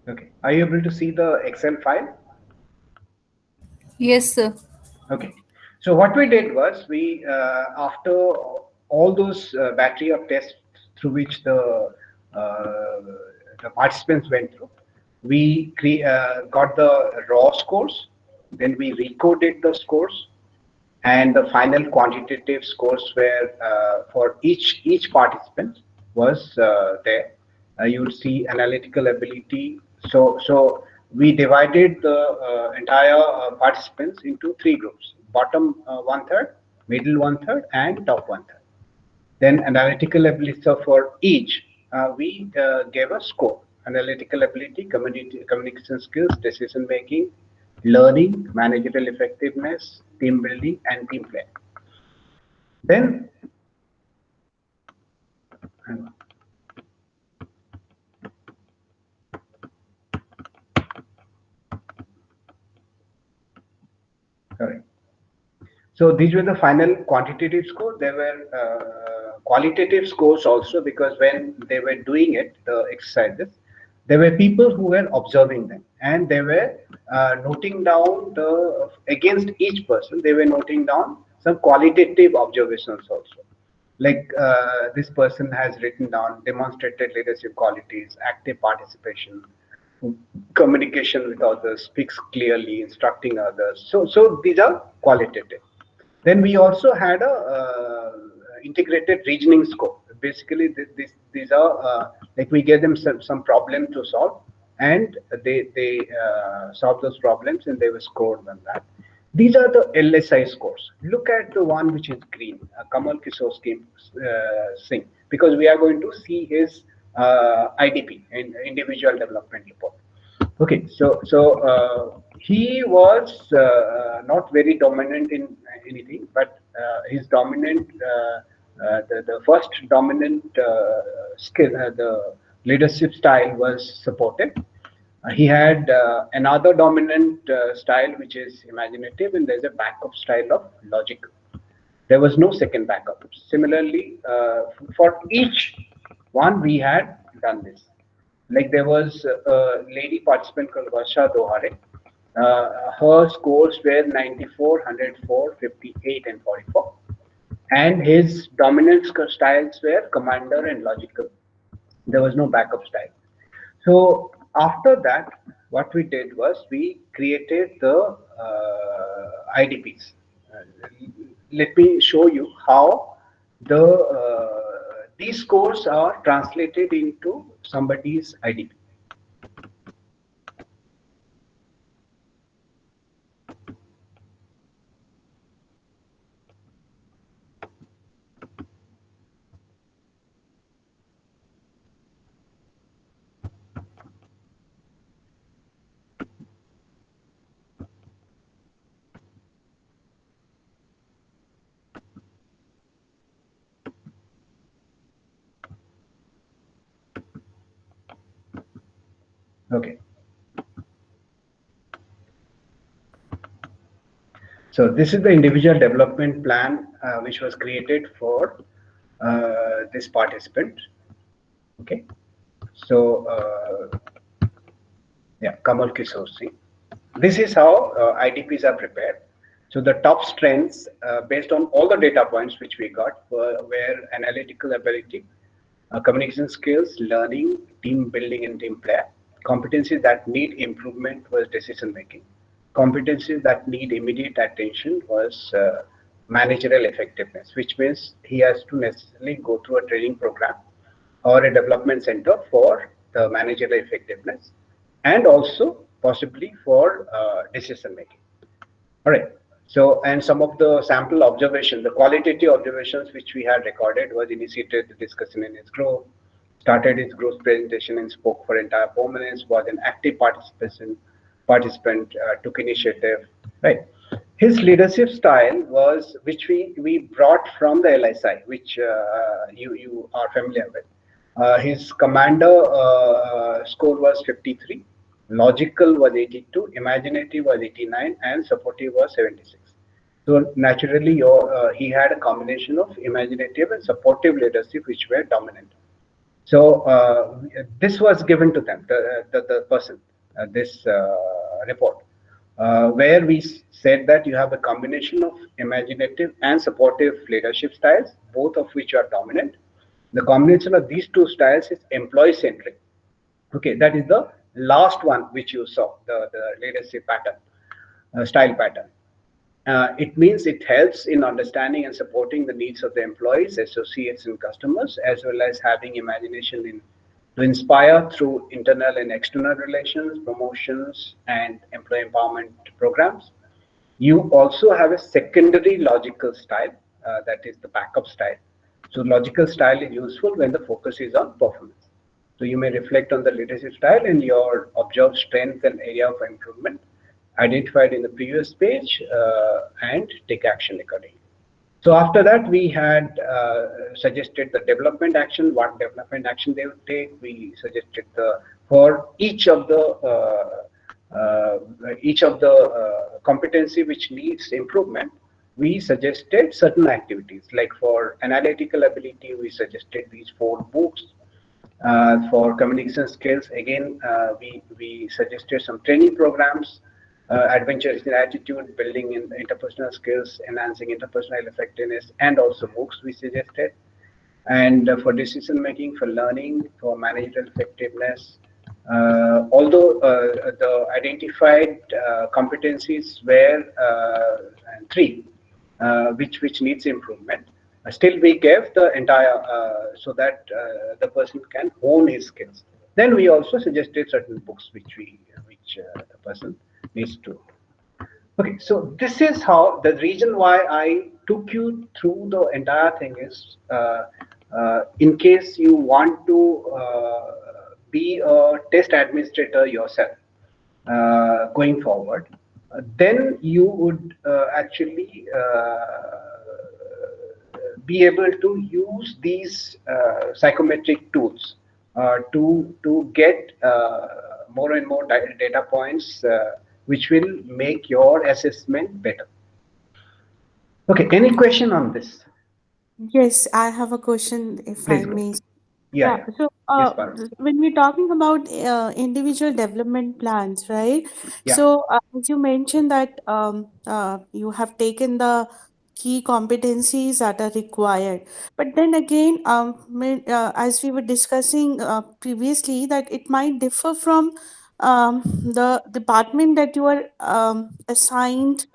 Okay, are you able to see the Excel file? Yes, sir. Okay, so what we did was we, after all those battery of tests through which the participants went through, we got the raw scores, then we recoded the scores, and the final quantitative scores were for each participant was there. You would see analytical ability. So we divided the entire participants into three groups: bottom one third, middle one third, and top one third. Then analytical ability. So for each, we gave a score: analytical ability, communication skills, decision making, learning, managerial effectiveness, team building, and team play. Then, hang on. Correct. So these were the final quantitative score. There were qualitative scores also, because when they were doing it, the exercises, there were people who were observing them, and they were noting down against each person. They were noting down some qualitative observations also. Like this person has written down demonstrated leadership qualities, active participation, communication with others, speaks clearly, instructing others. So these are qualitative. Then we also had a integrated reasoning score. Basically, these are like we gave them some problem to solve, and they solved those problems, and they were scored on that. These are the LSI scores. Look at the one which is green, Kamal Kishore Singh, because we are going to see his IDP, individual development report. Okay, so he was not very dominant in anything, but his dominant, the first dominant skill, the leadership style was supported. He had another dominant style which is imaginative, and there's a backup style of logical. There was no second backup. Similarly, for each one we had done this. Like there was a lady participant called Varsha Dohare. Her scores were 94, 104, 58, and 44. And his dominant styles were commander and logical. There was no backup style. So after that, what we did was we created the IDPs. Let me show you how these scores are translated into somebody's IDP. Okay. So this is the individual development plan which was created for this participant. Okay. So yeah, Kamal Kishore Singh. This is how IDPs are prepared. So the top strengths based on all the data points which we got were analytical ability, communication skills, learning, team building, and team play. Competencies that need improvement was decision making. Competencies that need immediate attention was managerial effectiveness, which means he has to necessarily go through a training program or a development center for the managerial effectiveness, and also possibly for decision making. All right. So, and some of the sample observations, the qualitative observations which we had recorded was initiated the discussion in his group, started his group presentation and spoke for entire 4 minutes, was an active participant, took initiative, right? His leadership style was, which we brought from the LSI, which you are familiar with. His commander score was 53, logical was 82, imaginative was 89, and supportive was 76. So naturally, he had a combination of imaginative and supportive leadership, which were dominant. So this was given to them, the person, this report, where we said that you have a combination of imaginative and supportive leadership styles, both of which are dominant. The combination of these two styles is employee-centric. Okay, that is the last one which you saw, the leadership pattern, style pattern. It means it helps in understanding and supporting the needs of the employees, associates, and customers, as well as having imagination to inspire through internal and external relations, promotions, and employee empowerment programs. You also have a secondary logical style, that is the backup style. So logical style is useful when the focus is on performance. So you may reflect on the leadership style and your observed strength and area of improvement identified in the previous page, and take action accordingly. So after that, we had suggested the development action, what development action they would take. We suggested for each of the competency which needs improvement, we suggested certain activities. Like for analytical ability, we suggested these 4 books. For communication skills, again, we suggested some training programs. Adventurous in attitude, building in interpersonal skills, enhancing interpersonal effectiveness, and also MOOCs we suggested. And for decision making, for learning, for managerial effectiveness, although the identified competencies were 3, which needs improvement, still we gave the entire so that the person can hone his skills. Then we also suggested certain books which the person needs to. Okay, so this is how the reason why I took you through the entire thing is in case you want to be a test administrator yourself going forward, then you would actually be able to use these psychometric tools to get more and more data points which will make your assessment better. Okay, any question on this? Yes, I have a question, if I Please go. may. Yeah. So Yes, Parul. when we're talking about individual development plans, right? Yeah. So as you mentioned that you have taken the key competencies that are required, but then again, as we were discussing previously, that it might differ from the department that you are assigned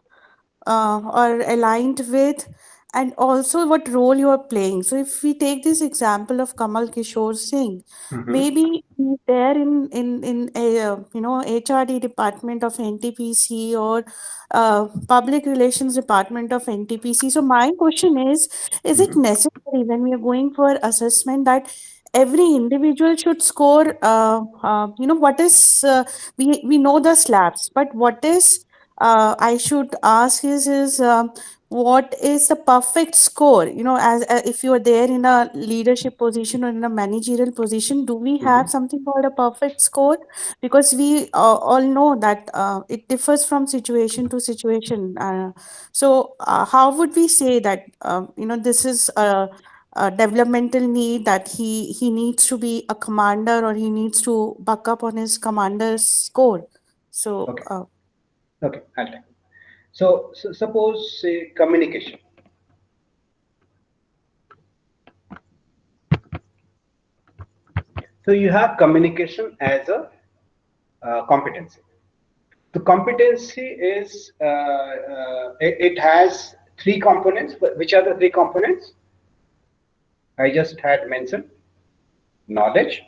or aligned with, and also what role you are playing. So if we take this example of Kamal Kishore Singh, maybe he's there in a HRD department of NTPC or public relations department of NTPC. So my question is it necessary when we are going for assessment that every individual should score what is we know the slabs, but what is I should ask is what is the perfect score? As if you are there in a leadership position or in a managerial position, do we have something called a perfect score? Because we all know that it differs from situation to situation. So how would we say that this is a developmental need, that he needs to be a commander or he needs to buck up on his commander's score? So. Okay. Okay, I'll take it. So suppose say communication. So you have communication as a competency. The competency is it has 3 components. Which are the 3 components? I just had mentioned: knowledge,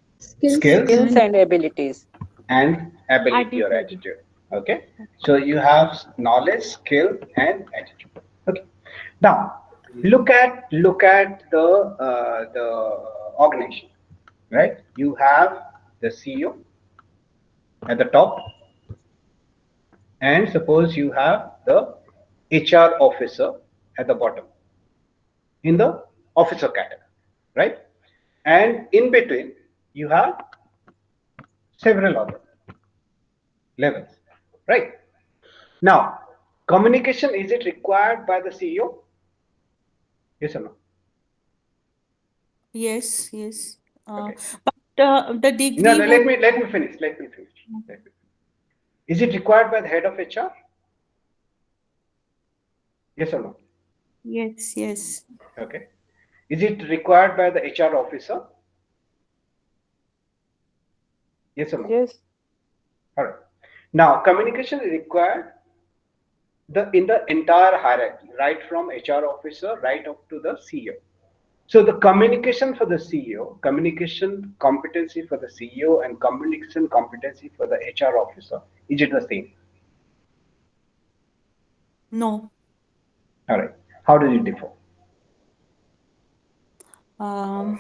skills and abilities, and ability or attitude. Okay, so you have knowledge, skill, and attitude. Okay, now look at the organization, right? You have the CEO at the top, and suppose you have the HR officer at the bottom in the officer category, right? And in between, you have several other levels, right? Now, communication, is it required by the CEO? Yes or no? Yes, yes. Okay. But the degree No, no, would, let me finish. Is it required by the head of HR? Yes or no? yes, yes. Okay. Is it required by the HR officer? Yes or no? Yes. All right. Now, communication is required in the entire hierarchy, right from HR officer right up to the CEO. So the communication for the CEO, communication competency for the CEO, and communication competency for the HR officer, is it the same? No. All right. How does it differ? Um,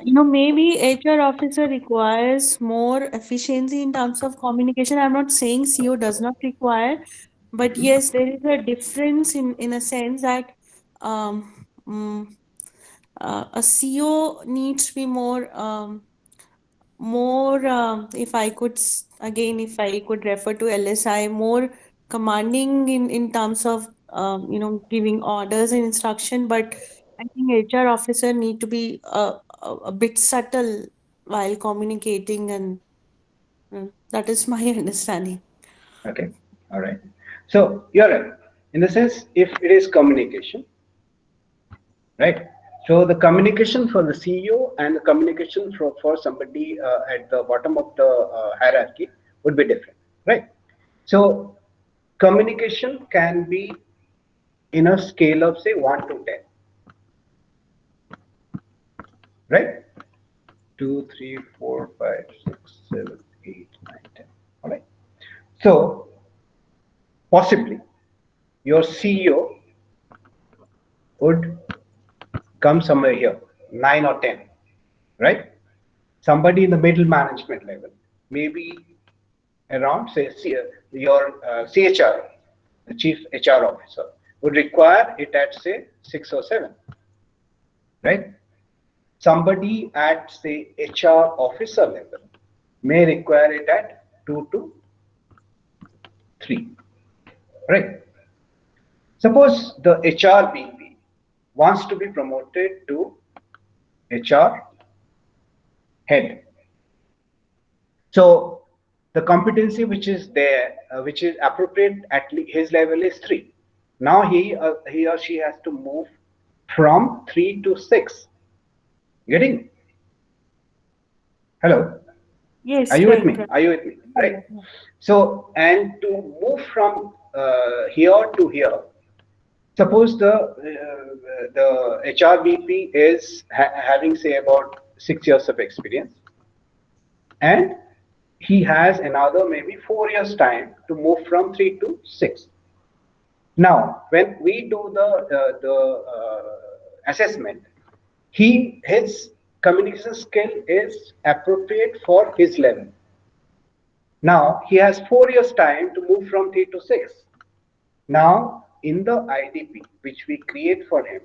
maybe HR officer requires more efficiency in terms of communication. I'm not saying CEO does not require, but yes, there is a difference in a sense that um, mm, a CEO needs to be more if I could if I could refer to LSI, more commanding in terms of giving orders and instruction, but I think HR officer need to be a bit subtle while communicating, and that is my understanding. Okay. All right. So you're right. In the sense, if it is communication, right? So the communication for the CEO and the communication for somebody at the bottom of the hierarchy would be different, right? So communication can be in a scale of say 1 to 10, right? 2, 3, 4, 5, 6, 7, 8, 9, 10. All right. So possibly your CEO would come somewhere here, 9 or 10, right? Somebody in the middle management level, maybe around say your CHR, the chief HR officer, would require it at say 6 or 7, right? Somebody at say HR officer level may require it at 2 to 3, right? Suppose the HR VP wants to be promoted to HR head. So the competency which is there, which is appropriate at his level, is 3. Now he or she has to move from 3 to 6. Getting? Hello? Yes, Are you right, with me? right. Are you with me? Right. Yeah. So, and to move from here to here, suppose the HR VP is having say about 6 years of experience, and he has another maybe 4 years time to move from 3 to 6. Now, when we do the assessment, his communication skill is appropriate for his level. Now he has 4 years time to move from 3 to 6. Now in the IDP which we create for him,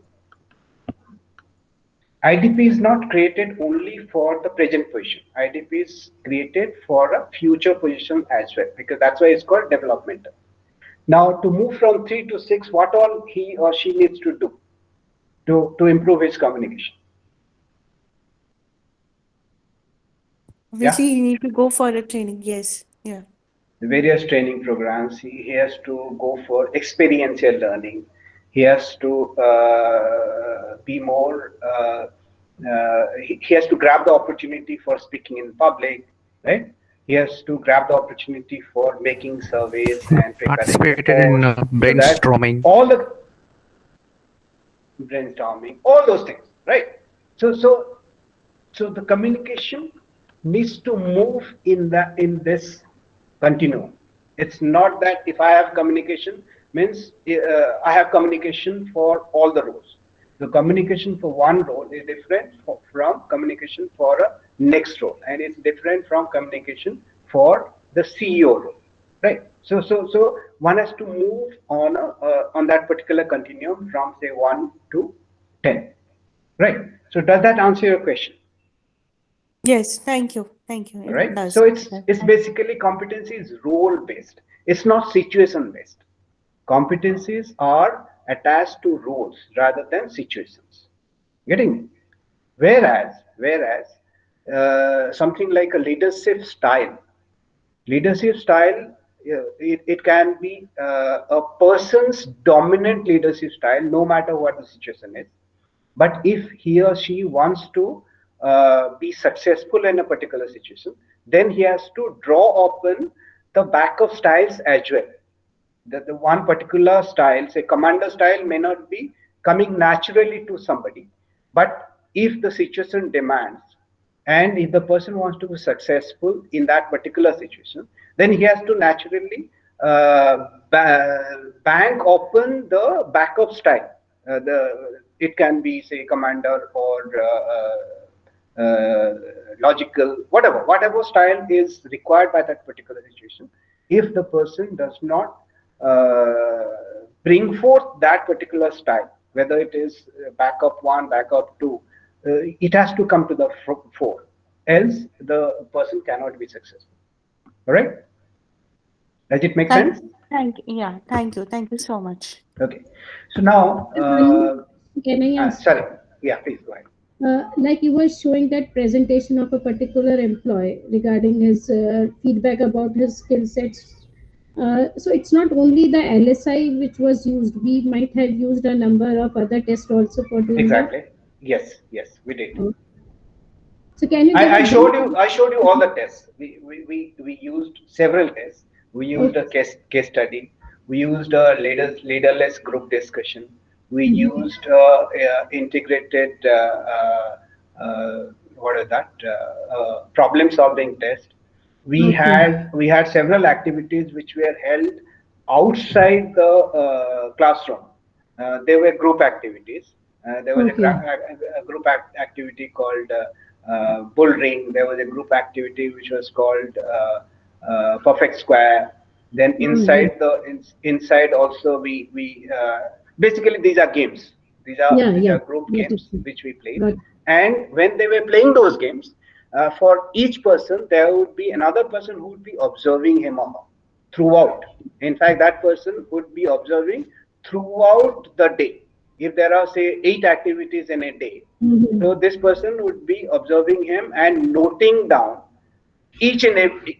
IDP is not created only for the present position. IDP is created for a future position as well, because that's why it's called developmental. Now to move from 3 to 6, what all he or she needs to do to improve his communication? Obviously, you need to go for a training. Yes, yeah. The various training programs, he has to go for experiential learning. He has to be more, he has to grab the opportunity for speaking in public, right? He has to grab the opportunity for making surveys and preparing participated reports. in brainstorming. So all the brainstorming, all those things, right? So the communication needs to move in this continuum. It's not that if I have communication means I have communication for all the roles. The communication for one role is different from communication for a next role, and it's different from communication for the CEO role, right? So one has to move on that particular continuum from say 1 to 10, right? So does that answer your question? Yes, thank you. Thank you. It Right? does. So it's basically competency is role based. It's not situation based. Competencies are attached to roles rather than situations. Getting me? Whereas something like a leadership style, it can be a person's dominant leadership style, no matter what the situation is. But if he or she wants to be successful in a particular situation, then he has to draw upon the backup styles as well. The one particular style, say commander style, may not be coming naturally to somebody, but if the situation demands and if the person wants to be successful in that particular situation, then he has to naturally bank upon the backup style. It can be say commander or logical, whatever style is required by that particular situation. If the person does not bring forth that particular style, whether it is backup 1, backup 2, it has to come to the fore, else the person cannot be successful. All right? Does it make sense? Thank you so much. Okay. So now, Can I ask? sorry. Yeah, please go ahead. Like you were showing that presentation of a particular employee regarding his feedback about his skill sets. So it's not only the LSI which was used. We might have used a number of other tests also for doing Exactly. that. Yes, we did. So can you? I showed you all the tests. We used several tests. We used a case study. We used a leaderless group discussion. We used integrated what is that problem solving test. We had several activities which were held outside the classroom. They were group activities. There was a group activity called bull ring. There was a group activity which was called perfect square. Then inside inside also we basically these are games. These are group games which we played. And when they were playing those games, for each person there would be another person who would be observing him or her throughout. In fact, that person would be observing throughout the day. If there are say 8 activities in a day, so this person would be observing him and noting down each and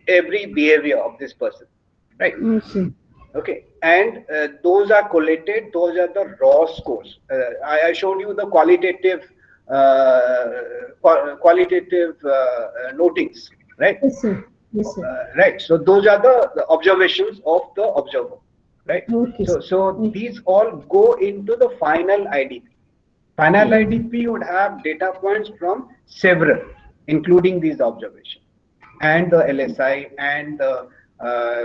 every behavior of this person, right? Okay, and those are collated. Those are the raw scores. I showed you the qualitative notings, right? Yes, sir. Yes, sir. Right. So those are the observations of the observer, right? Okay. So these all go into the final IDP. Final IDP would have data points from several, including these observations, and the LSI, and the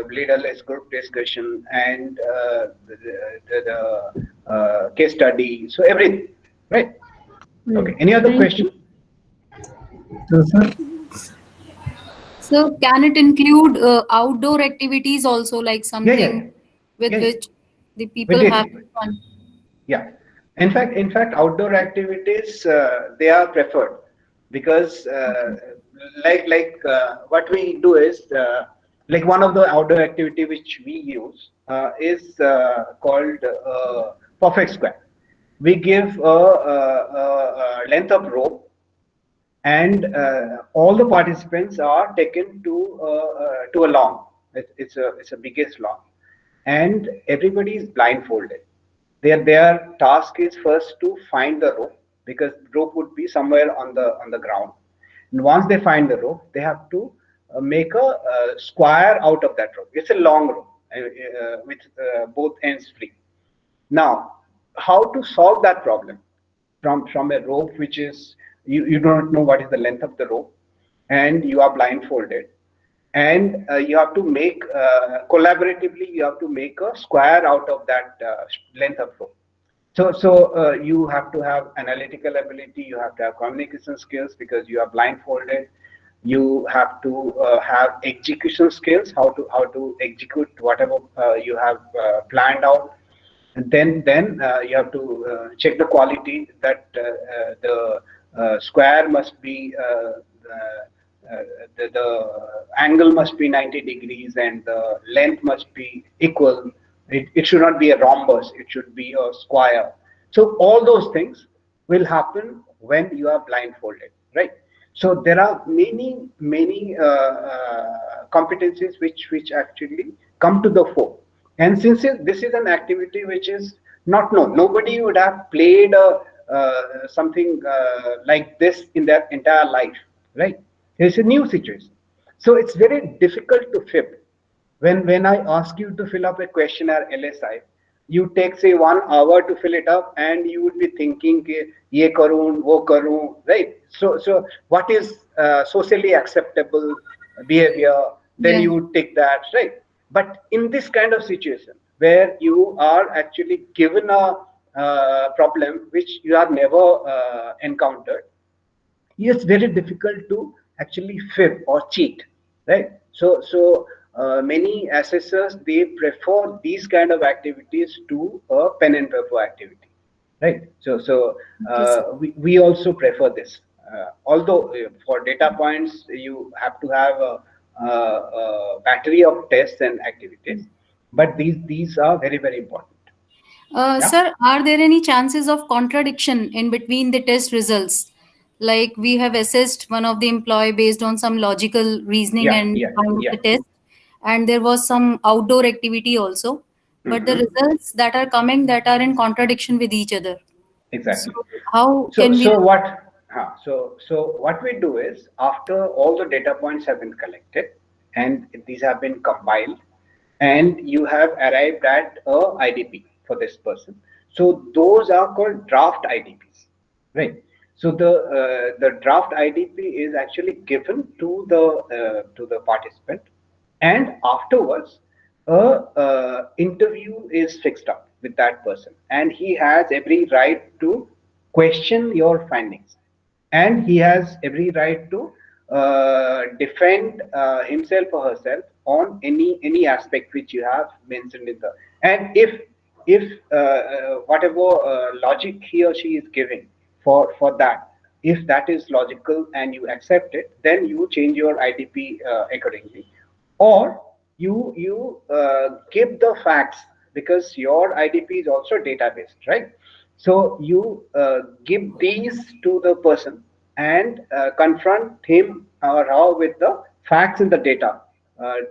leaderless group discussion, and the case study. So everything, right? Okay. Any other question? So can it include outdoor activities also, like something with which the people have fun? Yeah. In fact, outdoor activities they are preferred because what we do is like one of the outdoor activity which we use is called perfect square. We give a length of rope, and all the participants are taken to a lawn. It's a biggest lawn, and everybody is blindfolded. Their task is first to find the rope, because rope would be somewhere on the ground. And once they find the rope, they have to make a square out of that rope. It's a long rope with both ends free. Now, how to solve that problem from a rope which is you don't know what is the length of the rope, and you are blindfolded, and you have to make collaboratively, you have to make a square out of that length of rope. So you have to have analytical ability, you have to have communication skills because you are blindfolded. You have to have execution skills, how to execute whatever you have planned out. And then you have to check the quality that the square must be the angle must be 90 degrees and the length must be equal. It should not be a rhombus, it should be a square. So all those things will happen when you are blindfolded, right? So there are many competencies which actually come to the fore. And since this is an activity which is not known, nobody would have played something like this in their entire life, right? It's a new situation. So it's very difficult to fib. When I ask you to fill up a questionnaire LSI, you take say 1 hour to fill it up, and you would be thinking, ye karun, wo karun, right? So what is socially acceptable behavior? Then Yeah. you would take that, right? But in this kind of situation where you are actually given a problem which you have never encountered, it's very difficult to actually fib or cheat, right? So many assessors, they prefer these kind of activities to a pen and paper activity, right? So we also prefer this, although for data points you have to have a battery of tests and activities, but these are very important. Yeah. Sir, are there any chances of contradiction in between the test results? Like we have assessed one of the employee based on some logical reasoning and kind of the test, and there was some outdoor activity also, but the results that are coming that are in contradiction with each other. So Exactly. how So can we? so what we do is, after all the data points have been collected and these have been compiled, and you have arrived at a IDP for this person. So those are called draft IDPs, right? So the draft IDP is actually given to the participant, and afterwards a interview is fixed up with that person, and he has every right to question your findings, and he has every right to defend himself or herself on any aspect which you have mentioned in the. And if whatever logic he or she is giving for that, if that is logical and you accept it, then you change your IDP accordingly, or you give the facts, because your IDP is also database, right? So you give these to the person and confront him or her with the facts in the data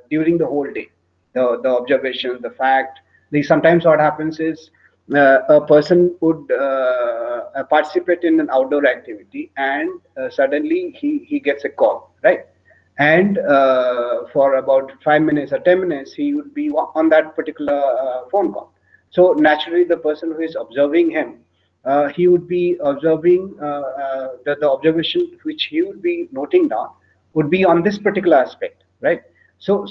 during the whole day, the observation, the fact. Sometimes what happens is a person would participate in an outdoor activity, and suddenly he gets a call, right? And for about 5 minutes or 10 minutes he would be on that particular phone call. So naturally the person who is observing him, he would be observing the observation which he would be noting down would be on this particular aspect, right? So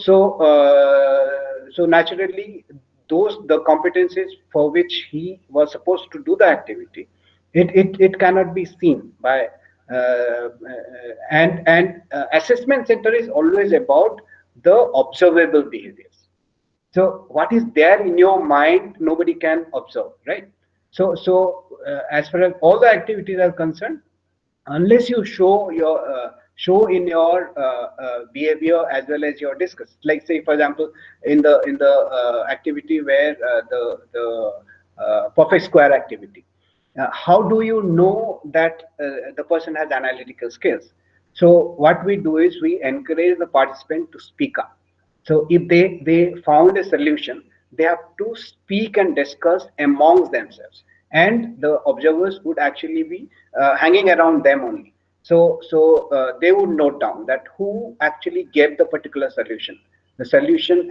naturally the competencies for which he was supposed to do the activity, it cannot be seen by and assessment center is always about the observable behaviors. So what is there in your mind, nobody can observe, right? So as far as all the activities are concerned, unless you show in your behavior as well as your discuss. Like say for example, in the activity where the perfect square activity, how do you know that the person has analytical skills? So what we do is we encourage the participant to speak up. So if they found a solution, they have to speak and discuss amongst themselves, and the observers would actually be hanging around them only. So they would note down that who actually gave the particular solution,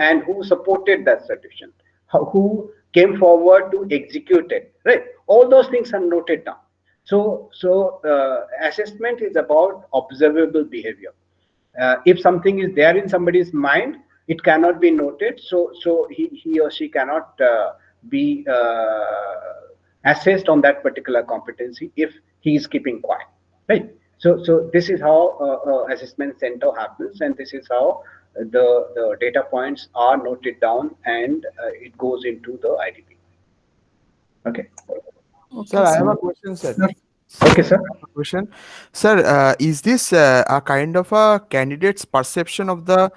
and who supported that solution, who came forward to execute it, right? All those things are noted down. So assessment is about observable behavior. If something is there in somebody's mind, it cannot be noted, so he or she cannot be assessed on that particular competency if he is keeping quiet, right? So this is how assessment center happens, and this is how the data points are noted down, and it goes into the IDP. Okay. Sir, I have a question, sir. Okay, sir. Question, sir. Is this a kind of a candidate's perception of the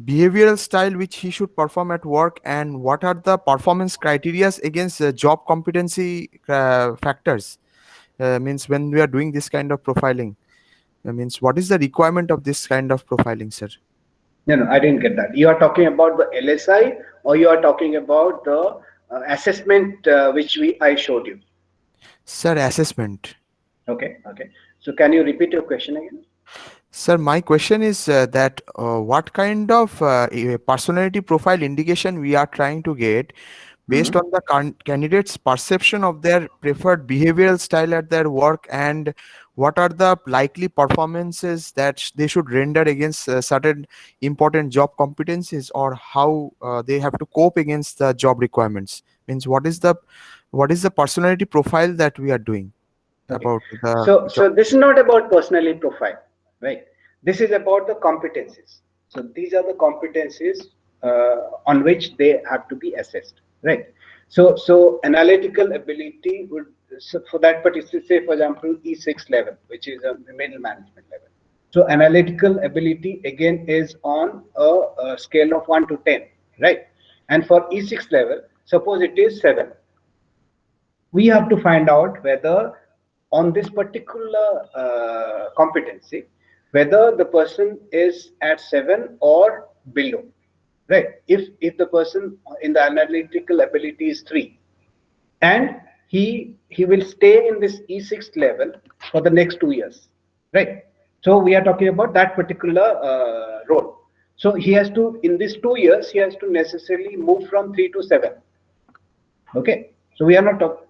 behavioral style which he should perform at work, and what are the performance criteria against job competency factors? Means when we are doing this kind of profiling, means what is the requirement of this kind of profiling, sir? No, I didn't get that. You are talking about the LSI, or you are talking about the assessment which I showed you? Sir, assessment. Okay. So can you repeat your question again? Sir, my question is that what kind of personality profile indication we are trying to get based on the candidate's perception of their preferred behavioral style at their work, and what are the likely performances that they should render against certain important job competencies, or how they have to cope against the job requirements? Means what is the personality profile that we are doing about the So this is not about personality profile, right? This is about the competencies. So these are the competencies on which they have to be assessed, right? So analytical ability would, so for that particular, say for example E6 level, which is a middle management level. So analytical ability again is on a scale of 1 to 10, right? And for E6 level, suppose it is 7. We have to find out whether on this particular competency, whether the person is at 7 or below, right? If the person in the analytical ability is 3, and he will stay in this E6 level for the next 2 years, right? So we are talking about that particular role. So he has to, in these 2 years, he has to necessarily move from 3 to 7. Okay, so we are not talking.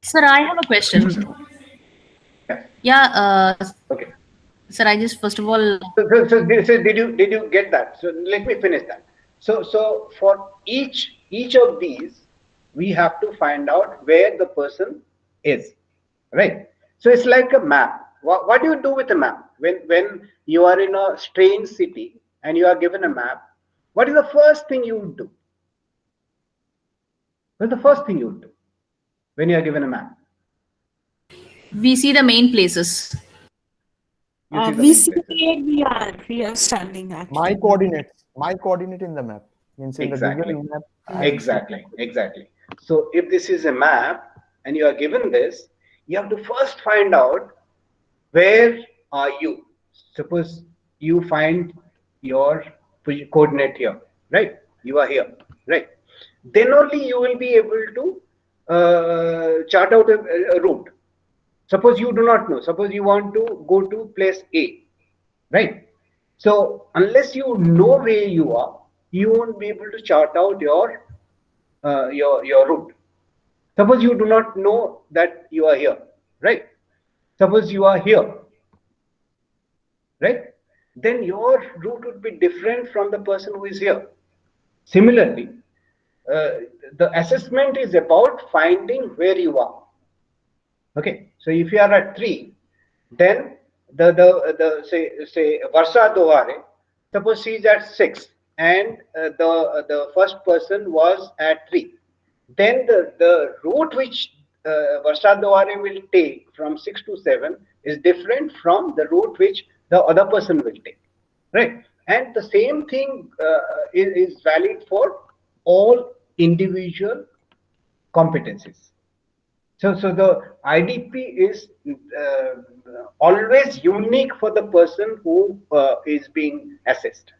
Sir, I have a question. Yeah. Okay. Sir, I just first of all. So did you get that? So let me finish that. So for each of these, we have to find out where the person is, right? So it's like a map. What do you do with a map when you are in a strange city and you are given a map? What is the first thing you would do? What's the first thing you would do when you are given a map? We see the main places. We see where we are standing at. my coordinate in the map, means in Exactly. the Google map. Exactly. So if this is a map and you are given this, you have to first find out where are you. Suppose you find your coordinate here, right? You are here, right? Then only you will be able to chart out a route. Suppose you do not know. Suppose you want to go to place A, right? So unless you know where you are, you won't be able to chart out your route. Suppose you do not know that you are here, right? Suppose you are here, right? Then your route would be different from the person who is here. Similarly, the assessment is about finding where you are. Okay, so if you are at 3, then the say Varsha Dohare, suppose she is at 6, and the first person was at 3. Then the route which Varsha Dohare will take from 6 to 7 is different from the route which the other person will take, right? And the same thing is valid for all individual competencies. So the IDP is always unique for the person who is being assessed.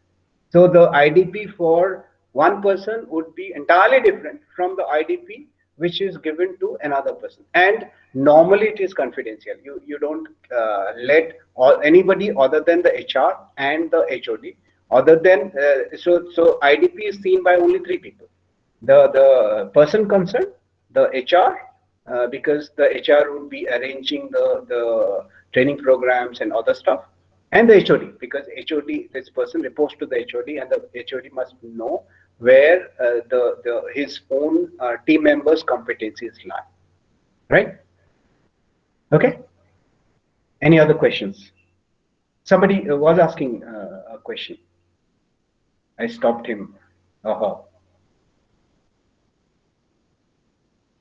So the IDP for one person would be entirely different from the IDP which is given to another person. And normally it is confidential. You don't let anybody other than the HR and the HOD, other than so IDP is seen by only 3 people: the person concerned, the HR, because the HR would be arranging the training programs and other stuff, and the HOD, because HOD, this person reports to the HOD, and the HOD must know where his own team members' competencies lie. Right? Okay. Any other questions? Somebody was asking a question. I stopped him.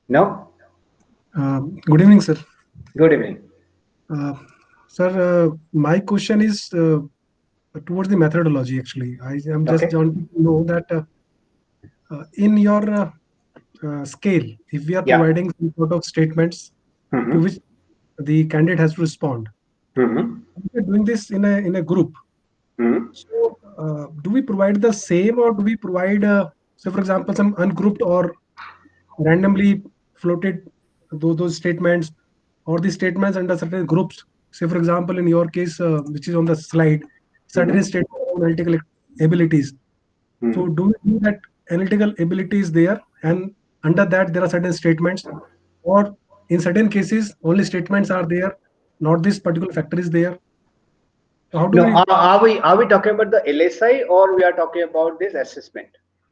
No? Good evening, sir. Good evening. Sir, my question is towards the methodology, actually. I am just wanting to know that in your scale, if we are providing some sort of statements to which the candidate has to respond, we are doing this in a group. So, do we provide the same, or do we provide, say, for example, some ungrouped or randomly floated those statements, or the statements under certain groups? Say, for example, in your case, which is on the slide, certain statements on analytical abilities. So, do we do that analytical abilities there, and under that there are certain statements, or in certain cases only statements are there, not this particular factor is there? So how do are we talking about the LSI, or we are talking about this assessment?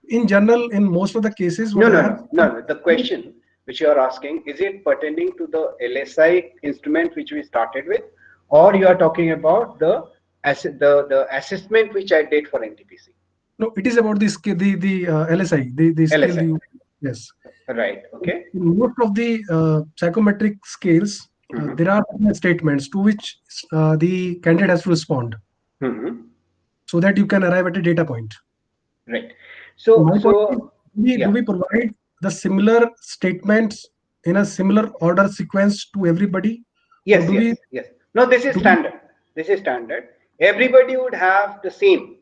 In general, in most of the cases, No. The question which you are asking, is it pertaining to the LSI instrument which we started with, or you are talking about the assessment which I did for NTPC? No, it is about the skill, the LSI, the skill. LSI. Yes. Right. Okay. In most of the psychometric scales, there are statements to which the candidate has to respond, so that you can arrive at a data point. Right. So, do we provide the similar statements in a similar order sequence to everybody? Yes. No, this is standard. This is standard. Everybody would have the same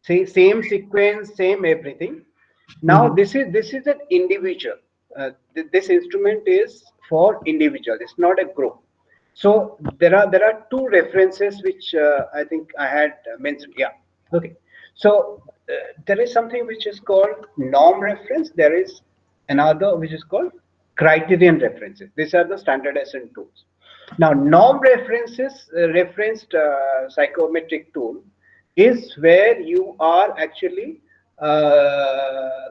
sequence, same everything. Now, this is an individual. This instrument is for individual. It's not a group. So there are two references which I think I had mentioned. Yeah. Okay. So there is something which is called norm reference. There is another which is called criterion references. These are the standardization tools. Now, norm references, referenced psychometric tool, is where you are actually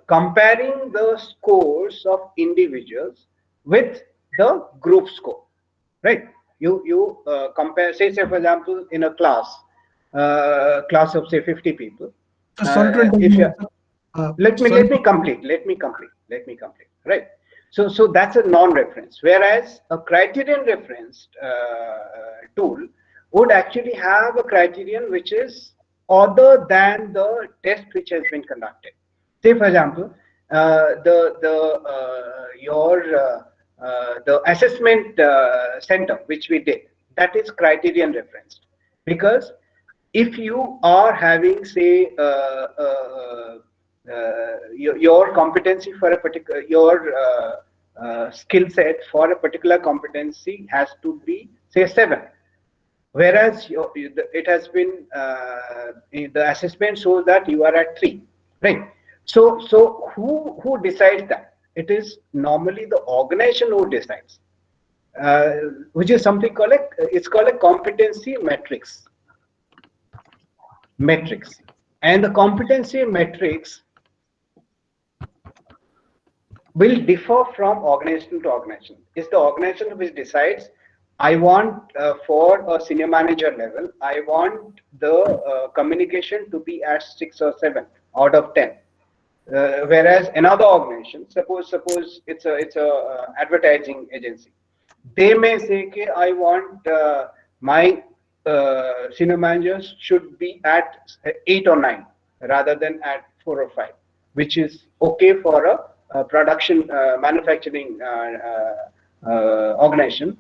comparing the scores of individuals with the group score, right? You compare, say for example, in a class of say 50 people. Let me complete. Right. So that's a non-reference. Whereas a criterion referenced tool would actually have a criterion which is other than the test which has been conducted. Say for example, the assessment center which we did, that is criterion referenced, because if you are having say your competency for a particular skill set for a particular competency has to be say 7, whereas it has been the assessment shows that you are at 3, right? So who decides that? It is normally the organization who decides, which is something called it's called a competency matrix. And the competency matrix will differ from organization to organization. It's the organization which decides, I want for a senior manager level, I want the communication to be at 6 or 7 out of 10. Whereas another organization, suppose it's a advertising agency, they may say, okay, I want my senior managers should be at 8 or 9 rather than at 4 or 5, which is okay for a production manufacturing organization.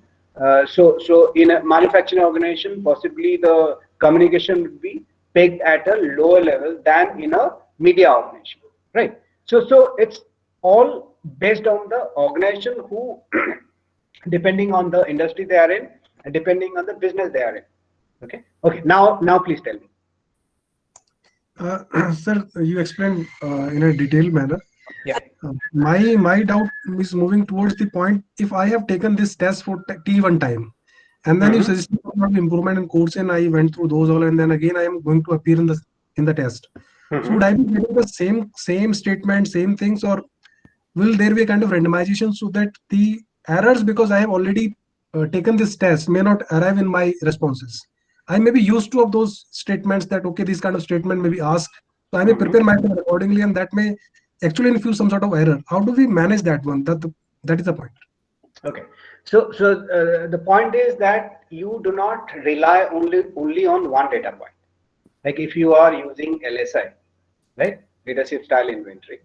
So in a manufacturing organization, possibly the communication would be pegged at a lower level than in a media organization, right? So it's all based on the organization who, depending on the industry they are in and depending on the business they are in. Okay. Now please tell me. Sir, you explained in a detailed manner. Yeah. My doubt is moving towards the point, if I have taken this test for T1 time, and then you suggested improvement in course, and I went through those all, and then again I am going to appear in the test. So would I be getting the same statement, same things, or will there be a kind of randomization so that the errors, because I have already taken this test, may not arrive in my responses? I may be used to of those statements that, okay, this kind of statement may be asked. So I may prepare myself accordingly, and that may actually infuse some sort of error. How do we manage that one? That is the point. Okay. So the point is that you do not rely only on one data point. Like if you are using LSI, right, leadership style inventory,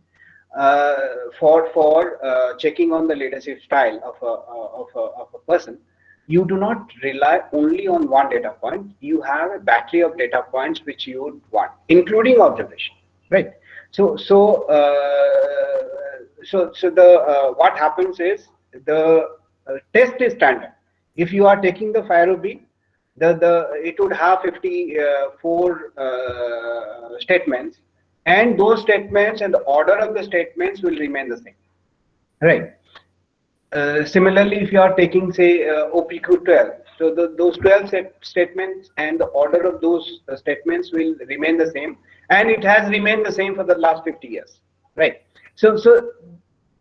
for checking on the leadership style of a person, you do not rely only on one data point. You have a battery of data points which you would want, including observation, right? So the what happens is the test is standard. If you are taking the FIRO-B, it would have 54 statements, and those statements and the order of the statements will remain the same, right? Similarly, if you are taking, say, OPQ 12, so those 12 statements and the order of those statements will remain the same, and it has remained the same for the last 50 years, right? So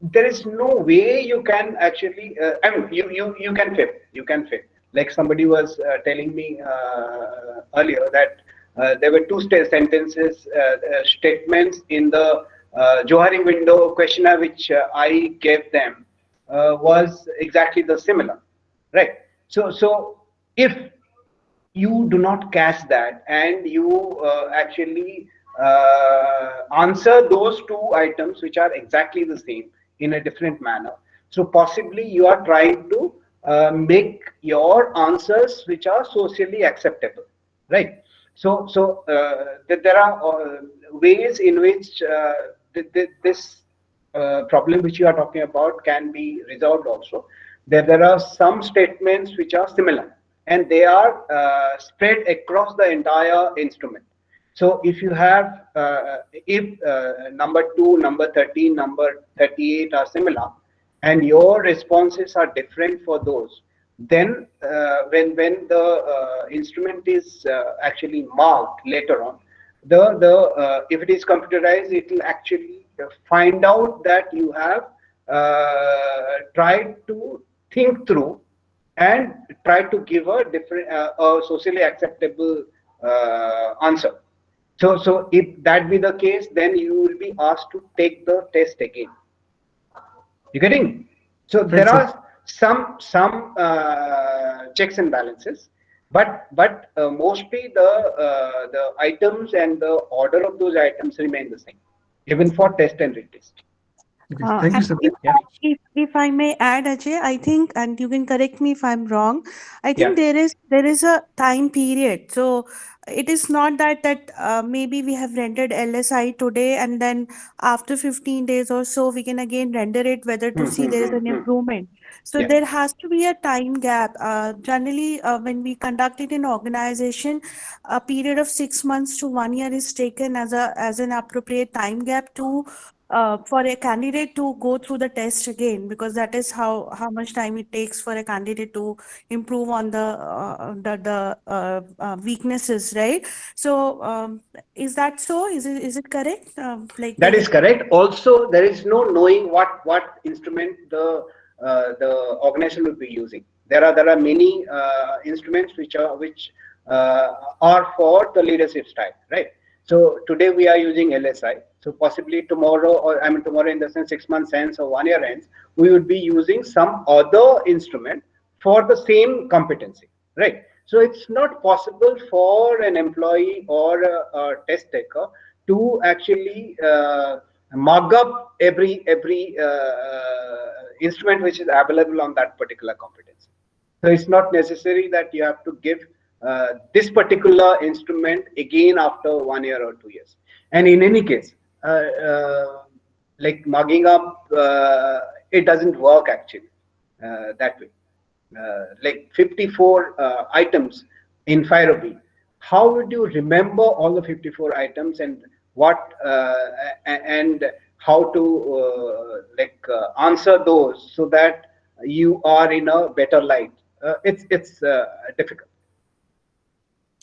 there is no way you can actually, I mean, you can fit. Like somebody was telling me earlier that there were two sentences, statements in the Johari window questionnaire which I gave them was exactly the similar, right? So if you do not catch that and you actually answer those two items which are exactly the same in a different manner, so possibly you are trying to make your answers which are socially acceptable, right? So there are ways in which this problem which you are talking about can be resolved also. There are some statements which are similar and they are spread across the entire instrument. So if you have, if number 2, number 13, number 38 are similar, and your responses are different for those, then when the instrument is actually marked later on, if it is computerized, it will actually find out that you have tried to think through and try to give a different, socially acceptable answer. So if that be the case, then you will be asked to take the test again. You getting? So there are some checks and balances, but mostly the items and the order of those items remain the same, even for test and retest. Thank you, sir. If I may add, Ajay, I think, and you can correct me if I'm wrong, I think there is a time period. So it is not that maybe we have rendered LSI today and then after 15 days or so we can again render it whether to see there is an improvement. So there has to be a time gap. Generally, when we conduct it in organization, a period of 6 months to 1 year is taken as an appropriate time gap to for a candidate to go through the test again, because that is how much time it takes for a candidate to improve on the weaknesses, right? So is that so? Is it correct? Like that is correct. Also, there is no knowing what instrument the organization will be using. There are many instruments which are for the leadership style, right? So today we are using LSI. So possibly tomorrow, or I mean tomorrow in the sense 6 months hence or 1 year hence, we would be using some other instrument for the same competency, right? So it's not possible for an employee or a test taker to actually mug up every instrument which is available on that particular competency. So it's not necessary that you have to give this particular instrument again after 1 year or 2 years. And in any case, like mugging up, it doesn't work actually that way. Like 54 items in FIRO-B. How would you remember all the 54 items and what and how to answer those so that you are in a better light? It's difficult.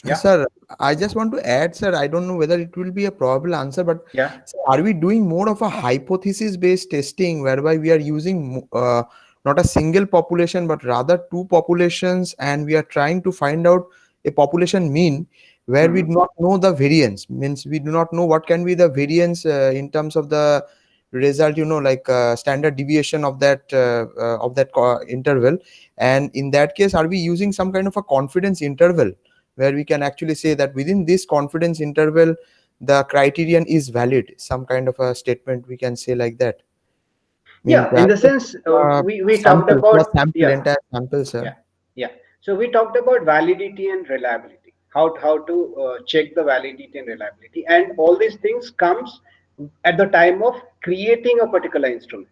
Yeah. Sir, I just want to add, sir, I don't know whether it will be a probable answer, but Yeah. sir, are we doing more of a hypothesis-based testing whereby we are using not a single population, but rather two populations, and we are trying to find out a population mean where we do not know the variance, means we do not know what can be the variance in terms of the result, like standard deviation of that interval. And in that case, are we using some kind of a confidence interval where we can actually say that within this confidence interval the criterion is valid, some kind of a statement we can say like that? Means Yeah, in the sense we talked sample, about, sample, entire sample, sir. Yeah. So we talked about validity and reliability, how to check the validity and reliability, and all these things comes at the time of creating a particular instrument,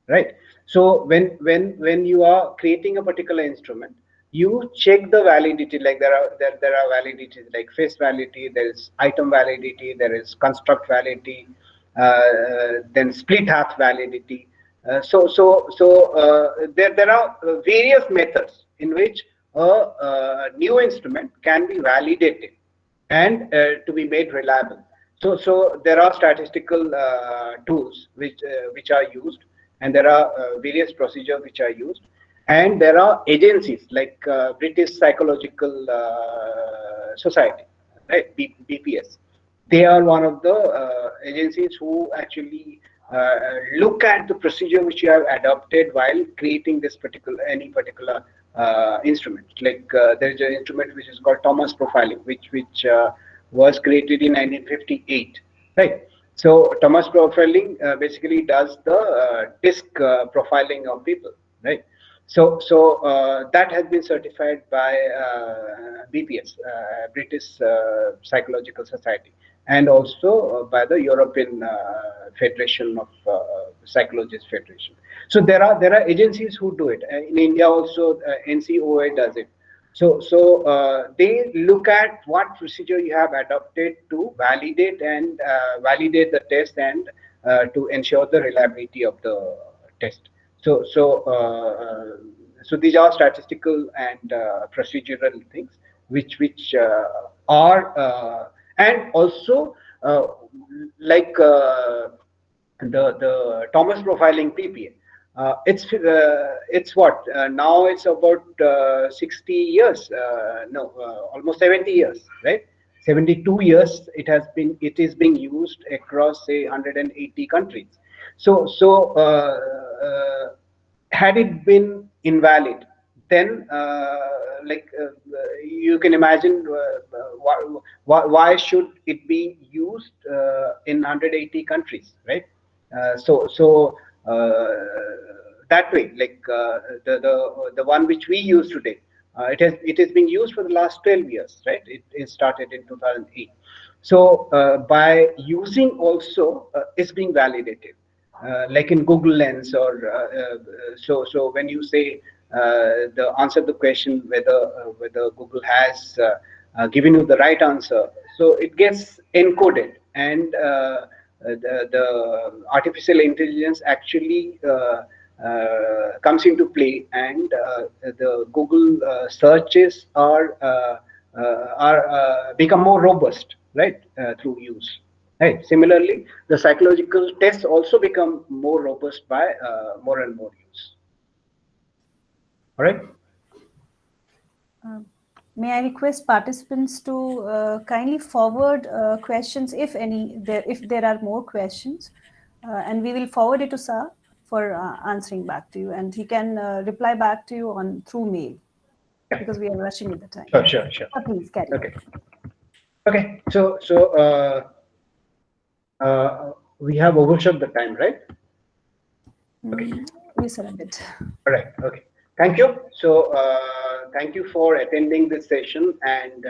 right? So when you are creating a particular instrument, you check the validity. Like there are validities like face validity, there is item validity, there is construct validity, then split half validity. There are various methods in which a new instrument can be validated and to be made reliable. So there are statistical tools which are used, and there are various procedures which are used, and there are agencies like British Psychological Society, right? BPS. They are one of the agencies who actually look at the procedure which you have adopted while creating this any particular instrument. Like there is an instrument which is called Thomas profiling, which was created in 1958, right? So Thomas profiling basically does the disc profiling of people, right? So that has been certified by BPS, British Psychological Society, and also by the European Federation of Psychologists Federation. So there are agencies who do it. In India also, NCOA does it. So they look at what procedure you have adopted to validate validate the test and to ensure the reliability of the test. So these are statistical and procedural things which are and also like the Thomas profiling PPA. It's what now it's about 60 years, almost 70 years, right? 72 years it is being used across say 180 countries. So had it been invalid, then you can imagine why should it be used in 180 countries, right? That way, like the one which we use today, it has been used for the last 12 years, right? It started in 2008. So by using also it's being validated, like in Google Lens, or so when you say the answer to the question whether Google has given you the right answer, so it gets encoded, and the artificial intelligence actually comes into play, and the Google searches are become more robust, right, through use. Right. Similarly, the psychological tests also become more robust by more and more use. All right. May I request participants to kindly forward questions, if any, if there are more questions, and we will forward it to Sir for answering back to you, and he can reply back to you through mail, because we are rushing with the time. Sure. Please carry on. Okay. So we have overshot the time, right? Okay. Yes, sir, a bit. All right. Okay. Thank you. So thank you for attending this session and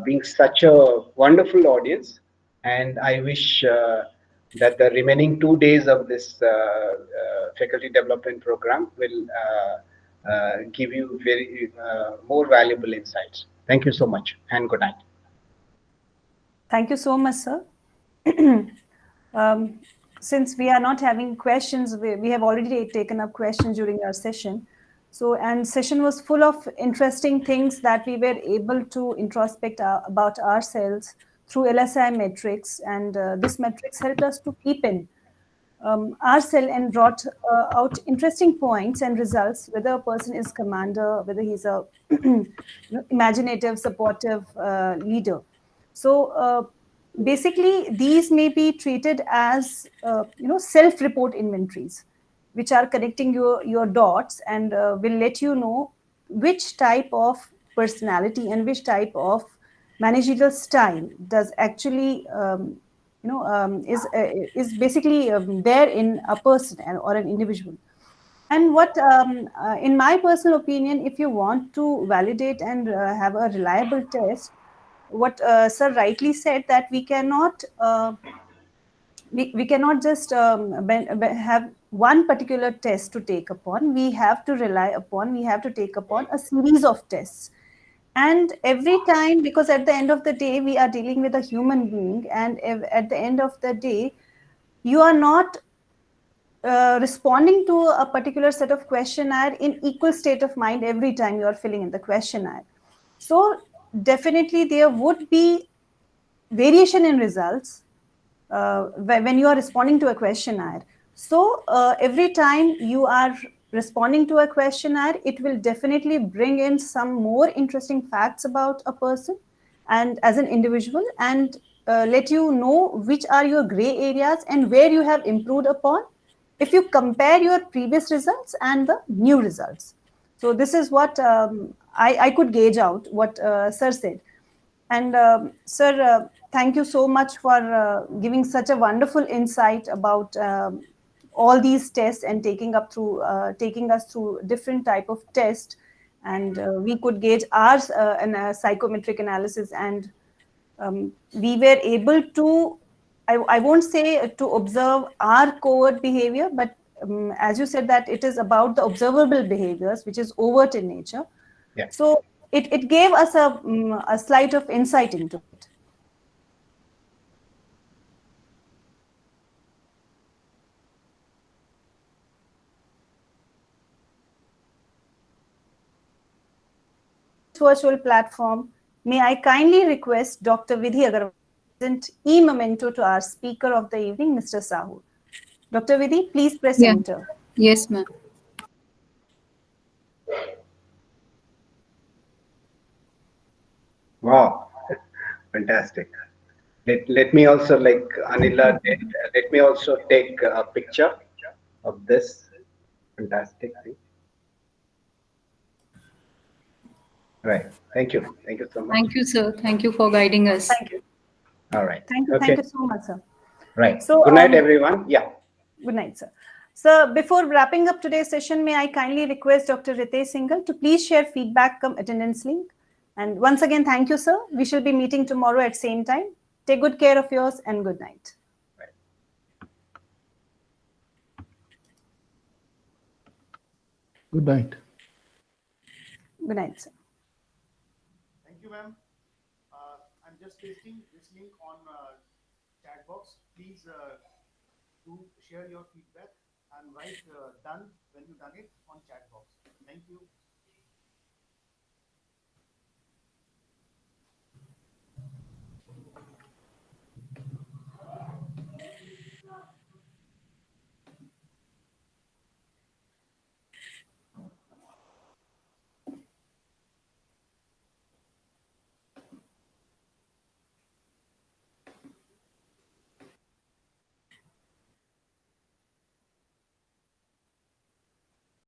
being such a wonderful audience. And I wish that the remaining 2 days of this faculty development program will give you very more valuable insights. Thank you so much, and good night. Thank you so much, sir. Since we are not having questions, we have already taken up questions during our session. So, and session was full of interesting things that we were able to introspect about ourselves through LSI metrics, and this metrics helped us to keep in ourselves and brought out interesting points and results, whether a person is commander, whether he's a imaginative, supportive leader. So basically, these may be treated as self-report inventories, which are connecting your dots and will let you know which type of personality and which type of managerial style does actually is basically there in a person or an individual. And what in my personal opinion, if you want to validate and have a reliable test, what sir rightly said, that we cannot we cannot just have one particular test to take upon. We have to take upon a series of tests. And every time, because at the end of the day, we are dealing with a human being, and at the end of the day, you are not responding to a particular set of questionnaire in equal state of mind every time you are filling in the questionnaire. So definitely there would be variation in results when you are responding to a questionnaire. So every time you are responding to a questionnaire, it will definitely bring in some more interesting facts about a person and as an individual, and let you know which are your gray areas and where you have improved upon if you compare your previous results and the new results. So this is what I could gauge out what sir said. And sir, thank you so much for giving such a wonderful insight about all these tests and taking us through different type of tests, and we could gauge our psychometric analysis, and we were able to, I won't say to observe our covert behavior, but as you said, that it is about the observable behaviors, which is overt in nature. Yeah. So it gave us a slight of insight into it. Virtual platform, may I kindly request Dr. Vidhi Agarwal to present e-memento to our speaker of the evening, Mr. Sahu. Dr. Vidhi, please press enter. Yes, ma'am. Wow, fantastic. Let me also, like Anila did, let me also take a picture of this fantastic thing. Right. Thank you. Thank you so much. Thank you, sir. Thank you for guiding us. Thank you. All right. Thank you. Okay. Thank you so much, sir. Right. So, good night, everyone. Yeah. Good night, sir. So before wrapping up today's session, may I kindly request Dr. Ritesh Singhal to please share feedback come attendance link. And once again, thank you, sir. We shall be meeting tomorrow at same time. Take good care of yours and good night. Right. Good night. Good night, sir. Thank you, ma'am. I'm just pasting this link on chat box. Please do share your feedback and write done when you done it on chat box. Thank you.